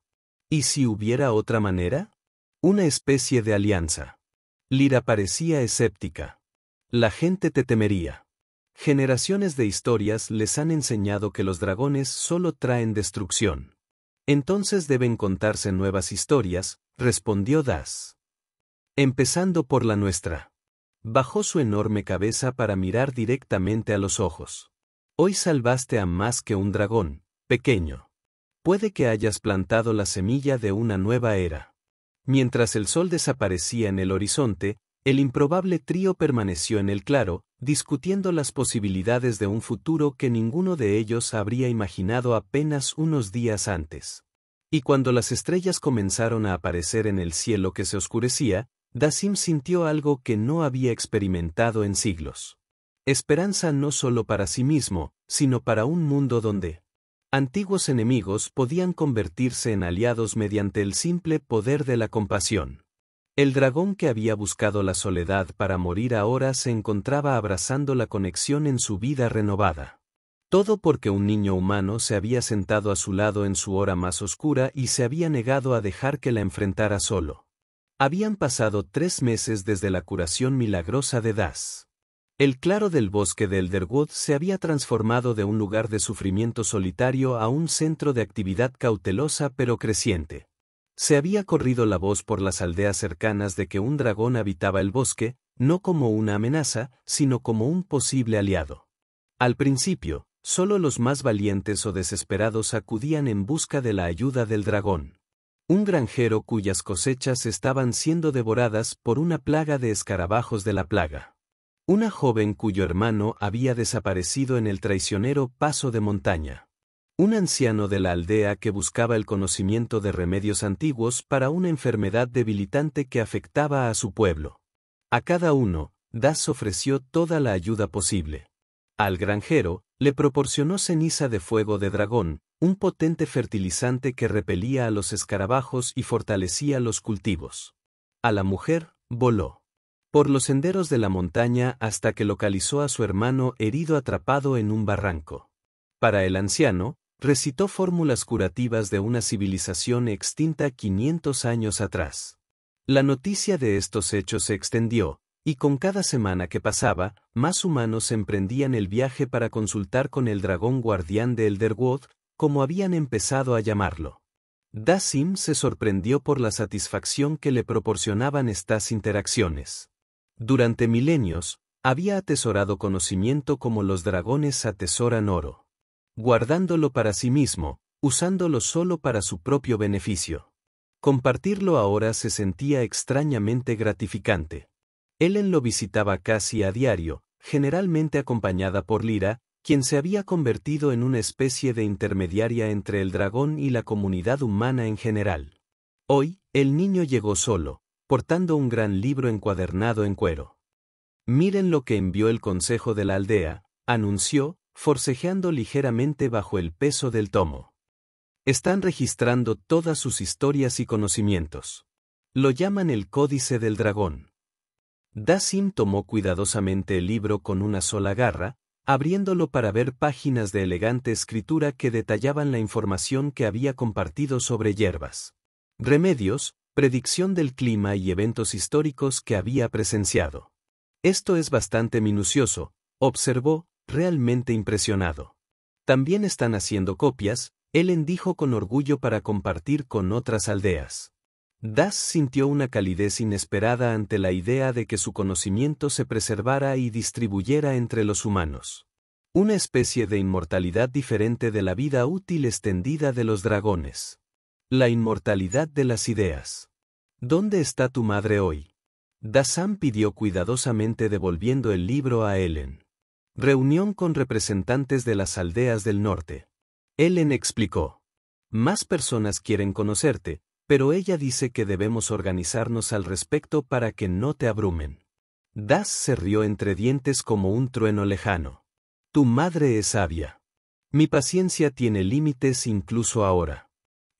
¿Y si hubiera otra manera? Una especie de alianza. Lyra parecía escéptica. La gente te temería. Generaciones de historias les han enseñado que los dragones solo traen destrucción. Entonces deben contarse nuevas historias, respondió Das. Empezando por la nuestra. Bajó su enorme cabeza para mirar directamente a los ojos. Hoy salvaste a más que un dragón, pequeño. Puede que hayas plantado la semilla de una nueva era. Mientras el sol desaparecía en el horizonte, el improbable trío permaneció en el claro, discutiendo las posibilidades de un futuro que ninguno de ellos habría imaginado apenas unos días antes. Y cuando las estrellas comenzaron a aparecer en el cielo que se oscurecía, Dazim sintió algo que no había experimentado en siglos. Esperanza no solo para sí mismo, sino para un mundo donde antiguos enemigos podían convertirse en aliados mediante el simple poder de la compasión. El dragón que había buscado la soledad para morir ahora se encontraba abrazando la conexión en su vida renovada. Todo porque un niño humano se había sentado a su lado en su hora más oscura y se había negado a dejar que la enfrentara solo. Habían pasado 3 meses desde la curación milagrosa de Das. El claro del bosque de Elderwood se había transformado de un lugar de sufrimiento solitario a un centro de actividad cautelosa pero creciente. Se había corrido la voz por las aldeas cercanas de que un dragón habitaba el bosque, no como una amenaza, sino como un posible aliado. Al principio, solo los más valientes o desesperados acudían en busca de la ayuda del dragón. Un granjero cuyas cosechas estaban siendo devoradas por una plaga de escarabajos de la plaga. Una joven cuyo hermano había desaparecido en el traicionero paso de montaña. Un anciano de la aldea que buscaba el conocimiento de remedios antiguos para una enfermedad debilitante que afectaba a su pueblo. A cada uno, Das ofreció toda la ayuda posible. Al granjero, le proporcionó ceniza de fuego de dragón, un potente fertilizante que repelía a los escarabajos y fortalecía los cultivos. A la mujer, voló por los senderos de la montaña hasta que localizó a su hermano herido atrapado en un barranco. Para el anciano, recitó fórmulas curativas de una civilización extinta 500 años atrás. La noticia de estos hechos se extendió, y con cada semana que pasaba, más humanos emprendían el viaje para consultar con el dragón guardián de Elderwood, como habían empezado a llamarlo. Dazim se sorprendió por la satisfacción que le proporcionaban estas interacciones. Durante milenios, había atesorado conocimiento como los dragones atesoran oro. Guardándolo para sí mismo, usándolo solo para su propio beneficio. Compartirlo ahora se sentía extrañamente gratificante. Ellen lo visitaba casi a diario, generalmente acompañada por Lyra, quien se había convertido en una especie de intermediaria entre el dragón y la comunidad humana en general. Hoy, el niño llegó solo, portando un gran libro encuadernado en cuero. Miren lo que envió el consejo de la aldea, anunció, forcejeando ligeramente bajo el peso del tomo. Están registrando todas sus historias y conocimientos. Lo llaman el Códice del Dragón. Dazim tomó cuidadosamente el libro con una sola garra, abriéndolo para ver páginas de elegante escritura que detallaban la información que había compartido sobre hierbas, remedios, predicción del clima y eventos históricos que había presenciado. Esto es bastante minucioso, observó, realmente impresionado. También están haciendo copias, Ellen dijo con orgullo para compartir con otras aldeas. Das sintió una calidez inesperada ante la idea de que su conocimiento se preservara y distribuyera entre los humanos. Una especie de inmortalidad diferente de la vida útil extendida de los dragones. La inmortalidad de las ideas. ¿Dónde está tu madre hoy? Dazam pidió cuidadosamente devolviendo el libro a Ellen. Reunión con representantes de las aldeas del norte. Ellen explicó. Más personas quieren conocerte, pero ella dice que debemos organizarnos al respecto para que no te abrumen. Das se rió entre dientes como un trueno lejano. Tu madre es sabia. Mi paciencia tiene límites incluso ahora.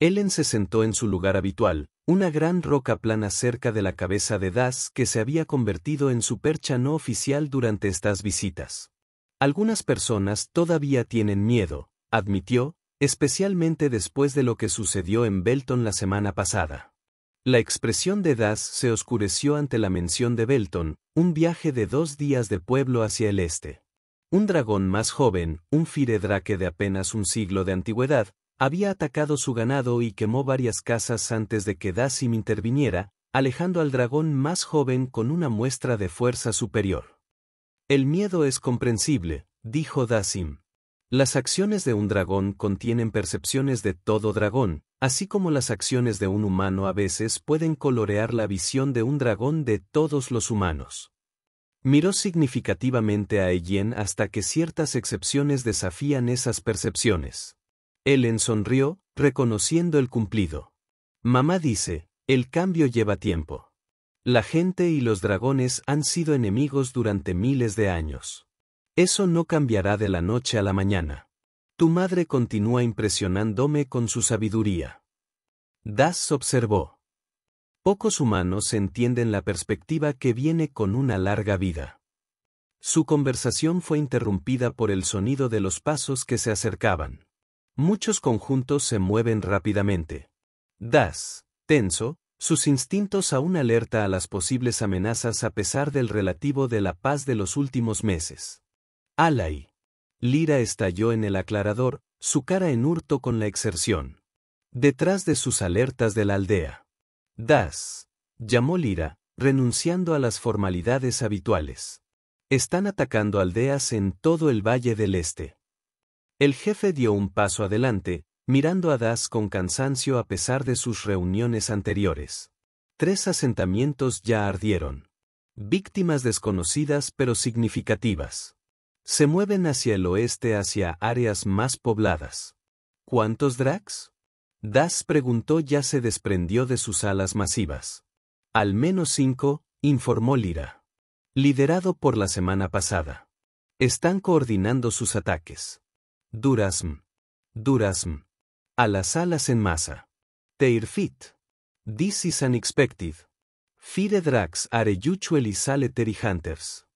Ellen se sentó en su lugar habitual, una gran roca plana cerca de la cabeza de Das que se había convertido en su percha no oficial durante estas visitas. Algunas personas todavía tienen miedo, admitió, especialmente después de lo que sucedió en Belton la semana pasada. La expresión de Das se oscureció ante la mención de Belton, un viaje de 2 días de pueblo hacia el este. Un dragón más joven, un firedrake de apenas un siglo de antigüedad, había atacado su ganado y quemó varias casas antes de que Dazim interviniera, alejando al dragón más joven con una muestra de fuerza superior. El miedo es comprensible, dijo Dazim. Las acciones de un dragón contienen percepciones de todo dragón, así como las acciones de un humano a veces pueden colorear la visión de un dragón de todos los humanos. Miró significativamente a Eyen hasta que ciertas excepciones desafían esas percepciones. Ellen sonrió, reconociendo el cumplido. Mamá dice, el cambio lleva tiempo. La gente y los dragones han sido enemigos durante miles de años. Eso no cambiará de la noche a la mañana. Tu madre continúa impresionándome con su sabiduría. Daz observó. Pocos humanos entienden la perspectiva que viene con una larga vida. Su conversación fue interrumpida por el sonido de los pasos que se acercaban. Muchos conjuntos se mueven rápidamente. Daz, tenso, sus instintos aún alerta a las posibles amenazas a pesar del relativo de la paz de los últimos meses. Alay. Lyra estalló en el aclarador, su cara en hurto con la exerción. Detrás de sus alertas de la aldea. Daz, llamó Lyra, renunciando a las formalidades habituales. Están atacando aldeas en todo el Valle del Este. El jefe dio un paso adelante, mirando a Daz con cansancio a pesar de sus reuniones anteriores. 3 asentamientos ya ardieron. Víctimas desconocidas pero significativas. Se mueven hacia el oeste hacia áreas más pobladas. ¿Cuántos Dracs? Daz preguntó. Ya se desprendió de sus alas masivas. Al menos 5, informó Lyra. Liderado por la semana pasada. Están coordinando sus ataques. Durasm. A las alas en masa. Teirfit. This is unexpected. Fire Drax are usually solitary hunters.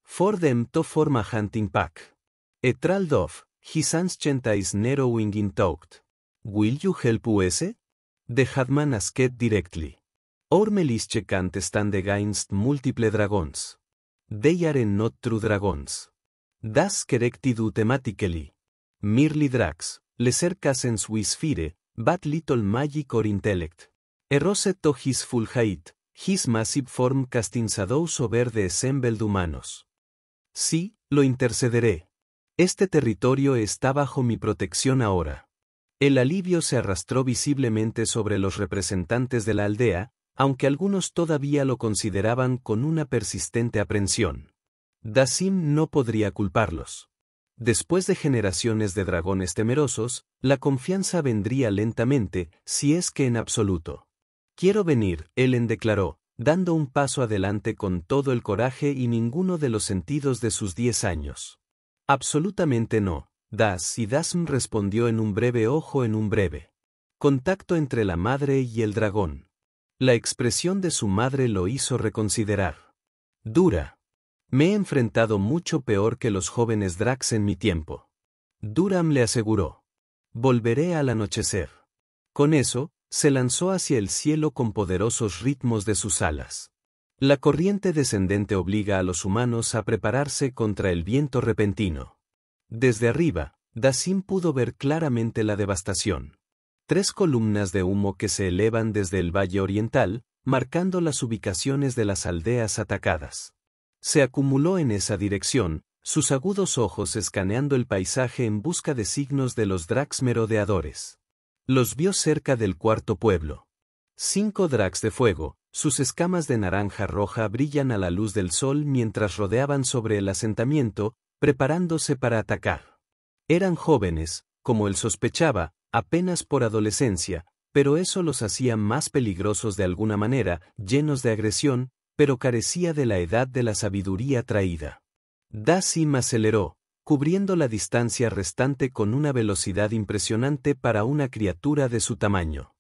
For them to form a hunting pack. Etrald of, his ancient is narrowing in thought. Will you help us? The Hadman asked directly. Our militia can't stand against multiple dragons. They are not true dragons. Das corrected automatically. Merely Drax, lesser cousins with fire, but little magic or intellect. Errose to his full height, his massive form casting shadows over the assembled humanos. Sí, lo intercederé. Este territorio está bajo mi protección ahora. El alivio se arrastró visiblemente sobre los representantes de la aldea, aunque algunos todavía lo consideraban con una persistente aprensión. Dazim no podría culparlos. Después de generaciones de dragones temerosos, la confianza vendría lentamente, si es que en absoluto. Quiero venir, Ellen declaró, dando un paso adelante con todo el coraje y ninguno de los sentidos de sus 10 años. Absolutamente no, Daz, y Dazm respondió en un breve ojo en un breve. Contacto entre la madre y el dragón. La expresión de su madre lo hizo reconsiderar. Dura. Me he enfrentado mucho peor que los jóvenes Drax en mi tiempo. Duram le aseguró. Volveré al anochecer. Con eso, se lanzó hacia el cielo con poderosos ritmos de sus alas. La corriente descendente obliga a los humanos a prepararse contra el viento repentino. Desde arriba, Dazim pudo ver claramente la devastación. 3 columnas de humo que se elevan desde el valle oriental, marcando las ubicaciones de las aldeas atacadas. Se acumuló en esa dirección, sus agudos ojos escaneando el paisaje en busca de signos de los Drax merodeadores. Los vio cerca del 4.º pueblo. 5 Drax de fuego, sus escamas de naranja roja brillan a la luz del sol mientras rodeaban sobre el asentamiento, preparándose para atacar. Eran jóvenes, como él sospechaba, apenas por adolescencia, pero eso los hacía más peligrosos de alguna manera, llenos de agresión, pero carecía de la edad de la sabiduría traída. Dazim aceleró, cubriendo la distancia restante con una velocidad impresionante para una criatura de su tamaño.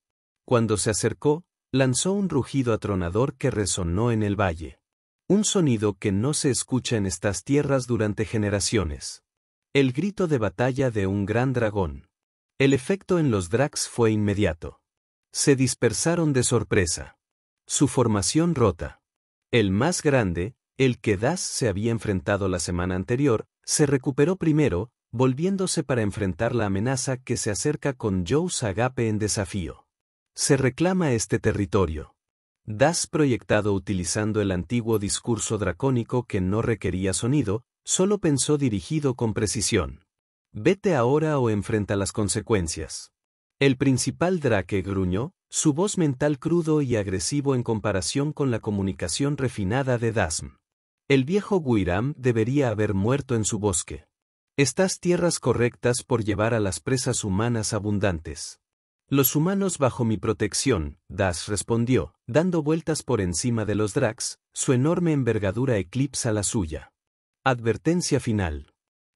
Cuando se acercó, lanzó un rugido atronador que resonó en el valle. Un sonido que no se escucha en estas tierras durante generaciones. El grito de batalla de un gran dragón. El efecto en los Drax fue inmediato. Se dispersaron de sorpresa. Su formación rota. El más grande, el que Daz se había enfrentado la semana anterior, Se recuperó primero, volviéndose para enfrentar la amenaza que se acerca con Joe's agape en desafío. Se reclama este territorio. Das, proyectado utilizando el antiguo discurso dracónico que no requería sonido, solo pensó dirigido con precisión. Vete ahora o enfrenta las consecuencias. El principal Drake gruñó, su voz mental crudo y agresivo en comparación con la comunicación refinada de Dasm. El viejo Guiram debería haber muerto en su bosque. Estas tierras correctas por llevar a las presas humanas abundantes. Los humanos bajo mi protección, Das respondió, dando vueltas por encima de los Dracs, su enorme envergadura eclipsa la suya. Advertencia final.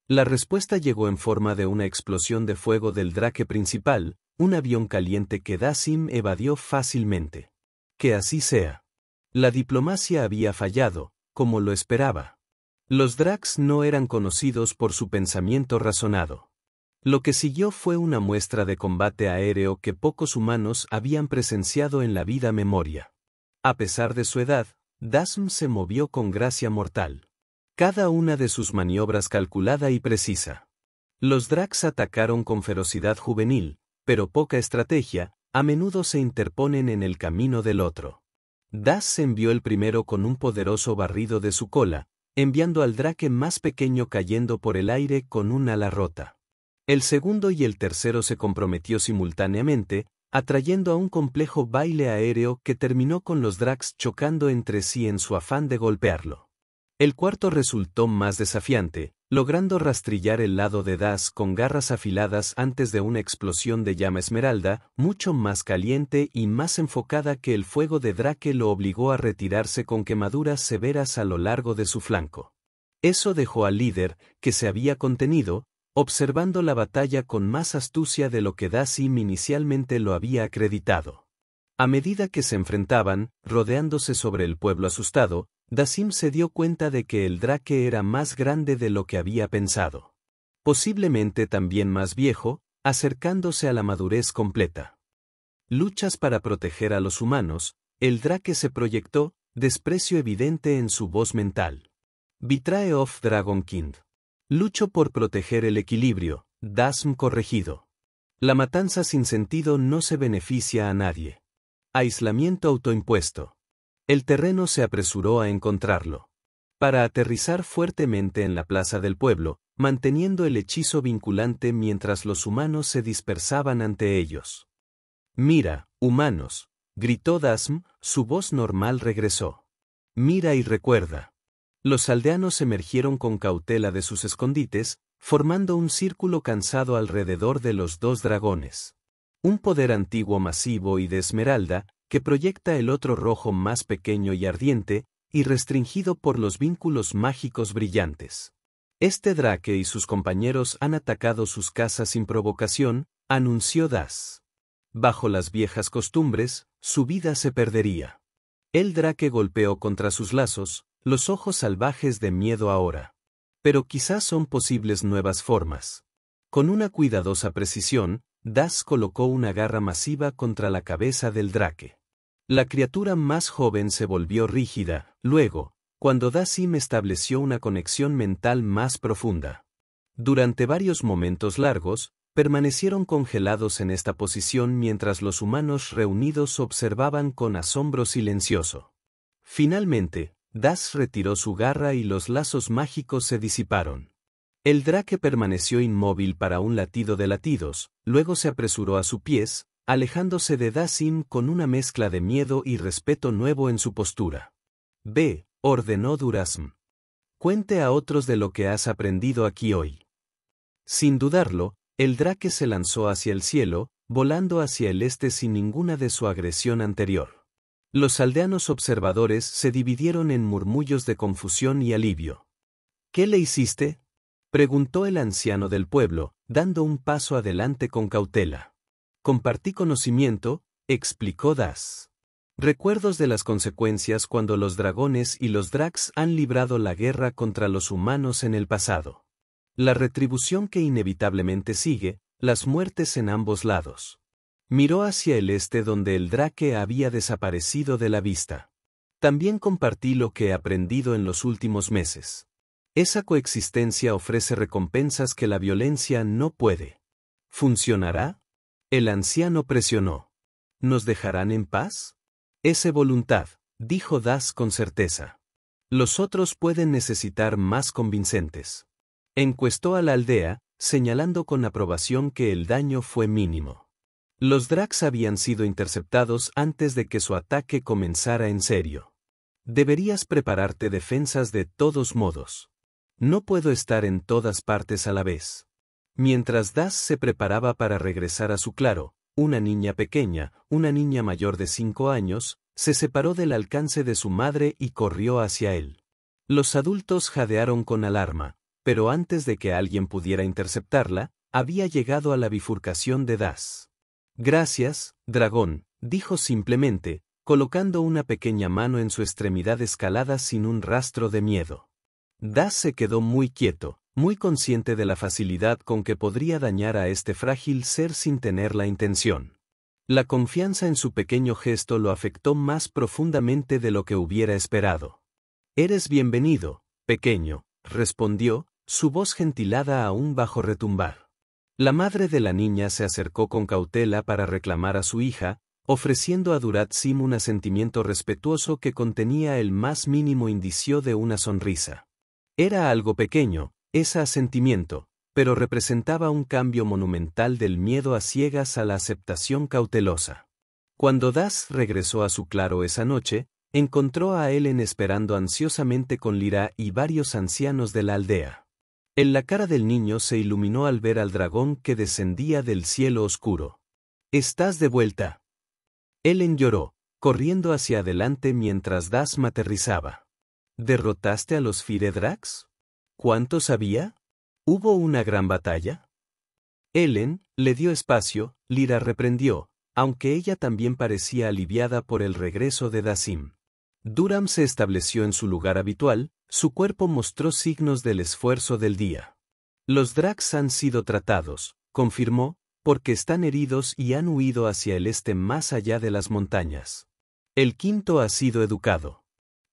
La respuesta llegó en forma de una explosión de fuego del Drake principal, un avión caliente que Dazim evadió fácilmente. Que así sea. La diplomacia había fallado, como lo esperaba. Los Dracs no eran conocidos por su pensamiento razonado. Lo que siguió fue una muestra de combate aéreo que pocos humanos habían presenciado en la vida memoria. A pesar de su edad, Dasm se movió con gracia mortal. Cada una de sus maniobras calculada y precisa. Los Dracs atacaron con ferocidad juvenil, pero poca estrategia, a menudo se interponen en el camino del otro. Das envió el primero con un poderoso barrido de su cola, enviando al Drake más pequeño cayendo por el aire con un ala rota. El segundo y el tercero se comprometió simultáneamente, atrayendo a un complejo baile aéreo que terminó con los Dracs chocando entre sí en su afán de golpearlo. El cuarto resultó más desafiante, logrando rastrillar el lado de Das con garras afiladas antes de una explosión de llama esmeralda, mucho más caliente y más enfocada que el fuego de Drake lo obligó a retirarse con quemaduras severas a lo largo de su flanco. Eso dejó al líder, que se había contenido, observando la batalla con más astucia de lo que Dazim inicialmente lo había acreditado. A medida que se enfrentaban, rodeándose sobre el pueblo asustado, Dazim se dio cuenta de que el Drake era más grande de lo que había pensado. Posiblemente también más viejo, acercándose a la madurez completa. Luchas para proteger a los humanos, el Drake se proyectó, desprecio evidente en su voz mental. Vitrae of Dragonkind. Lucho por proteger el equilibrio, Dasm corregido. La matanza sin sentido no se beneficia a nadie. Aislamiento autoimpuesto. El terreno se apresuró a encontrarlo. Para aterrizar fuertemente en la plaza del pueblo, manteniendo el hechizo vinculante mientras los humanos se dispersaban ante ellos. Mira, humanos, gritó Dasm, su voz normal regresó. Mira y recuerda. Los aldeanos emergieron con cautela de sus escondites, formando un círculo cansado alrededor de los dos dragones. Un poder antiguo masivo y de esmeralda, que proyecta el otro rojo más pequeño y ardiente, y restringido por los vínculos mágicos brillantes. Este Drake y sus compañeros han atacado sus casas sin provocación, anunció Das. Bajo las viejas costumbres, su vida se perdería. El Drake golpeó contra sus lazos, los ojos salvajes de miedo ahora. Pero quizás son posibles nuevas formas. Con una cuidadosa precisión, Das colocó una garra masiva contra la cabeza del Drake. La criatura más joven se volvió rígida, luego, cuando Dazim estableció una conexión mental más profunda. Durante varios momentos largos, permanecieron congelados en esta posición mientras los humanos reunidos observaban con asombro silencioso. Finalmente, Das retiró su garra y los lazos mágicos se disiparon. El Drake permaneció inmóvil para un latido de latidos, luego se apresuró a sus pies, alejándose de Dazim con una mezcla de miedo y respeto nuevo en su postura. Ve, ordenó Durasm. Cuente a otros de lo que has aprendido aquí hoy. Sin dudarlo, el Drake se lanzó hacia el cielo, volando hacia el este sin ninguna de su agresión anterior. Los aldeanos observadores se dividieron en murmullos de confusión y alivio. ¿Qué le hiciste?, preguntó el anciano del pueblo, dando un paso adelante con cautela. Compartí conocimiento, explicó Das. Recuerdos de las consecuencias cuando los dragones y los Dracs han librado la guerra contra los humanos en el pasado. La retribución que inevitablemente sigue, las muertes en ambos lados. Miró hacia el este donde el Drake había desaparecido de la vista. También compartí lo que he aprendido en los últimos meses. Esa coexistencia ofrece recompensas que la violencia no puede. ¿Funcionará? El anciano presionó. ¿Nos dejarán en paz? Es voluntad, dijo Das con certeza. Los otros pueden necesitar más convincentes. Encuestó a la aldea, señalando con aprobación que el daño fue mínimo. Los Dracs habían sido interceptados antes de que su ataque comenzara en serio. Deberías prepararte defensas de todos modos. No puedo estar en todas partes a la vez. Mientras Das se preparaba para regresar a su claro, una niña pequeña, una niña mayor de 5 años, se separó del alcance de su madre y corrió hacia él. Los adultos jadearon con alarma, pero antes de que alguien pudiera interceptarla, había llegado a la bifurcación de Das. Gracias, dragón, dijo simplemente, colocando una pequeña mano en su extremidad escalada sin un rastro de miedo. Das se quedó muy quieto, muy consciente de la facilidad con que podría dañar a este frágil ser sin tener la intención. La confianza en su pequeño gesto lo afectó más profundamente de lo que hubiera esperado. «Eres bienvenido, pequeño», respondió, su voz gentilada aún bajo retumbar. La madre de la niña se acercó con cautela para reclamar a su hija, ofreciendo a Durat-Sim un asentimiento respetuoso que contenía el más mínimo indicio de una sonrisa. Era algo pequeño, ese asentimiento, pero representaba un cambio monumental del miedo a ciegas a la aceptación cautelosa. Cuando Das regresó a su claro esa noche, encontró a Ellen esperando ansiosamente con Lyra y varios ancianos de la aldea. En la cara del niño se iluminó al ver al dragón que descendía del cielo oscuro. «¿Estás de vuelta?» Ellen lloró, corriendo hacia adelante mientras Das aterrizaba. «¿Derrotaste a los Firedrax? ¿Cuántos había? ¿Hubo una gran batalla?» Ellen le dio espacio, Lyra reprendió, aunque ella también parecía aliviada por el regreso de Dazim. Duram se estableció en su lugar habitual, su cuerpo mostró signos del esfuerzo del día. «Los Dracs han sido tratados», confirmó, «porque están heridos y han huido hacia el este más allá de las montañas. El quinto ha sido educado».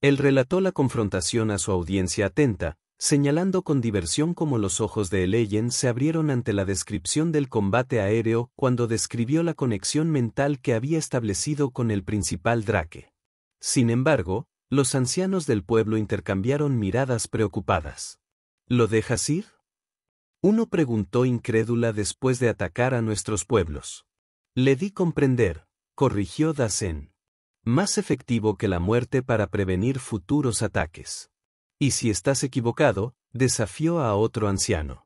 Él relató la confrontación a su audiencia atenta, señalando con diversión cómo los ojos de Eleyen se abrieron ante la descripción del combate aéreo cuando describió la conexión mental que había establecido con el principal Drake. Sin embargo, los ancianos del pueblo intercambiaron miradas preocupadas. «¿Lo dejas ir?» Uno preguntó incrédula después de atacar a nuestros pueblos. «Le di comprender», corrigió Dazen. «Más efectivo que la muerte para prevenir futuros ataques». «Y si estás equivocado», desafió a otro anciano.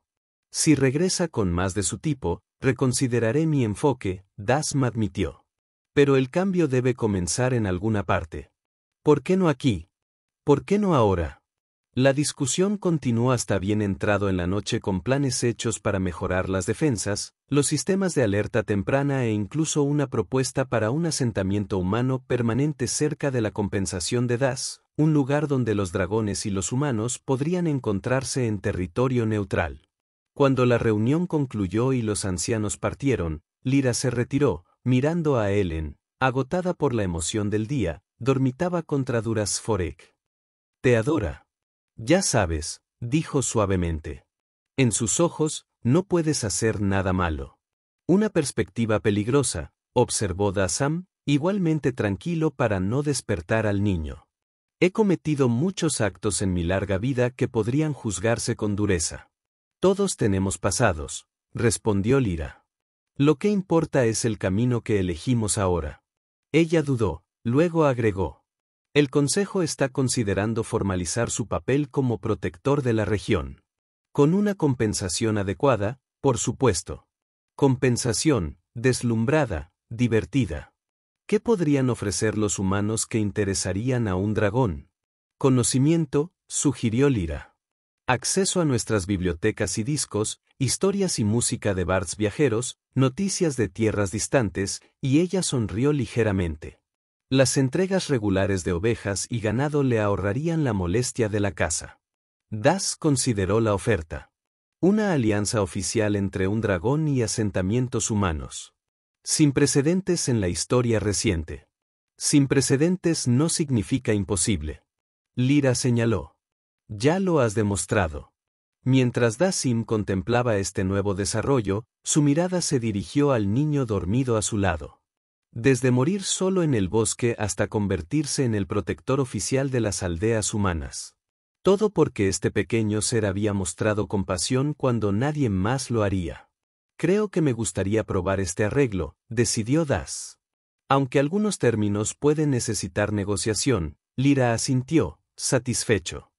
«Si regresa con más de su tipo, reconsideraré mi enfoque», Dasm admitió. «Pero el cambio debe comenzar en alguna parte. ¿Por qué no aquí? ¿Por qué no ahora?» La discusión continuó hasta bien entrado en la noche con planes hechos para mejorar las defensas, los sistemas de alerta temprana e incluso una propuesta para un asentamiento humano permanente cerca de la compensación de Das, un lugar donde los dragones y los humanos podrían encontrarse en territorio neutral. Cuando la reunión concluyó y los ancianos partieron, Lyra se retiró, mirando a Ellen, agotada por la emoción del día, dormitaba contra Durasforek. «Te adora. Ya sabes», dijo suavemente. «En sus ojos, no puedes hacer nada malo». «Una perspectiva peligrosa», observó Dasam, igualmente tranquilo para no despertar al niño. «He cometido muchos actos en mi larga vida que podrían juzgarse con dureza». «Todos tenemos pasados», respondió Lyra. «Lo que importa es el camino que elegimos ahora». Ella dudó, luego agregó. «El Consejo está considerando formalizar su papel como protector de la región. Con una compensación adecuada, por supuesto. Compensación, deslumbrada, divertida. ¿Qué podrían ofrecer los humanos que interesarían a un dragón?» «Conocimiento», sugirió Lyra. «Acceso a nuestras bibliotecas y discos, historias y música de bards viajeros, noticias de tierras distantes», y ella sonrió ligeramente. Las entregas regulares de ovejas y ganado le ahorrarían la molestia de la caza. Das consideró la oferta. Una alianza oficial entre un dragón y asentamientos humanos. Sin precedentes en la historia reciente. Sin precedentes no significa imposible. Lyra señaló. Ya lo has demostrado. Mientras Dazim contemplaba este nuevo desarrollo, su mirada se dirigió al niño dormido a su lado. Desde morir solo en el bosque hasta convertirse en el protector oficial de las aldeas humanas. Todo porque este pequeño ser había mostrado compasión cuando nadie más lo haría. Creo que me gustaría probar este arreglo, decidió Daz. Aunque algunos términos pueden necesitar negociación, Lyra asintió, satisfecho.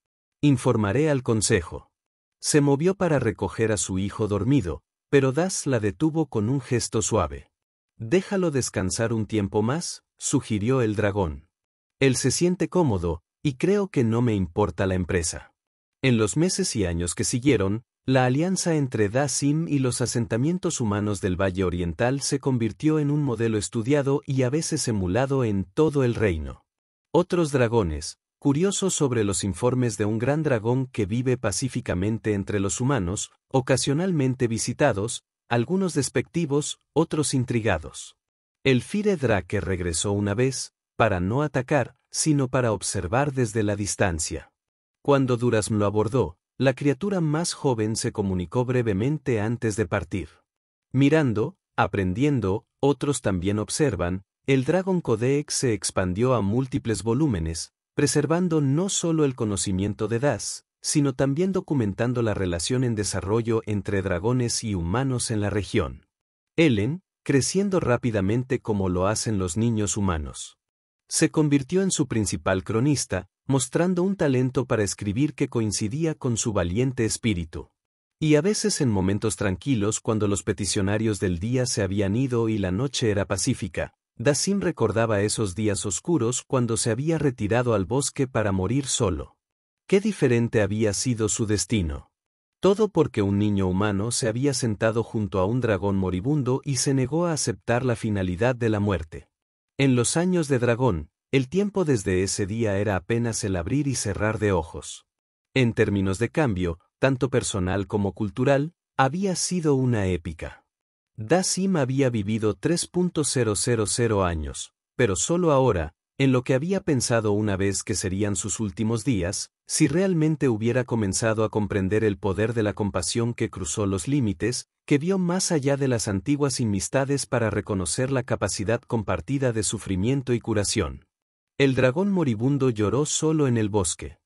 Informaré al consejo. Se movió para recoger a su hijo dormido, pero Daz la detuvo con un gesto suave. Déjalo descansar un tiempo más, sugirió el dragón. Él se siente cómodo, y creo que no me importa la empresa. En los meses y años que siguieron, la alianza entre Dazim y los asentamientos humanos del Valle Oriental se convirtió en un modelo estudiado y a veces emulado en todo el reino. Otros dragones, curiosos sobre los informes de un gran dragón que vive pacíficamente entre los humanos, ocasionalmente visitados, algunos despectivos, otros intrigados. El Fire Drake regresó una vez, para no atacar, sino para observar desde la distancia. Cuando Durasm lo abordó, la criatura más joven se comunicó brevemente antes de partir. Mirando, aprendiendo, otros también observan, el Dragon Codex se expandió a múltiples volúmenes, preservando no solo el conocimiento de Daz, sino también documentando la relación en desarrollo entre dragones y humanos en la región. Ellen, creciendo rápidamente como lo hacen los niños humanos. Se convirtió en su principal cronista, mostrando un talento para escribir que coincidía con su valiente espíritu. Y a veces en momentos tranquilos cuando los peticionarios del día se habían ido y la noche era pacífica, Dazim recordaba esos días oscuros cuando se había retirado al bosque para morir solo. Qué diferente había sido su destino. Todo porque un niño humano se había sentado junto a un dragón moribundo y se negó a aceptar la finalidad de la muerte. En los años de dragón, el tiempo desde ese día era apenas el abrir y cerrar de ojos. En términos de cambio, tanto personal como cultural, había sido una épica. Dazim había vivido 3.000 años, pero solo ahora, en lo que había pensado una vez que serían sus últimos días, si realmente hubiera comenzado a comprender el poder de la compasión que cruzó los límites, que vio más allá de las antiguas enemistades para reconocer la capacidad compartida de sufrimiento y curación. El dragón moribundo lloró solo en el bosque.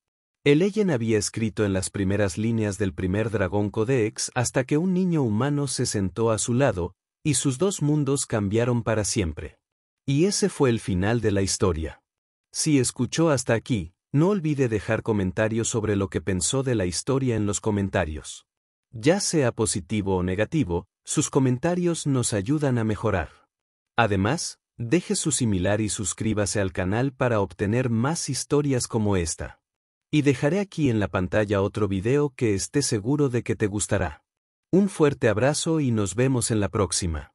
Eleyen había escrito en las primeras líneas del primer Dragón Codex hasta que un niño humano se sentó a su lado, y sus dos mundos cambiaron para siempre. Y ese fue el final de la historia. Si escuchó hasta aquí, no olvide dejar comentarios sobre lo que pensó de la historia en los comentarios. Ya sea positivo o negativo, sus comentarios nos ayudan a mejorar. Además, deje su similar y suscríbase al canal para obtener más historias como esta. Y dejaré aquí en la pantalla otro video que esté seguro de que te gustará. Un fuerte abrazo y nos vemos en la próxima.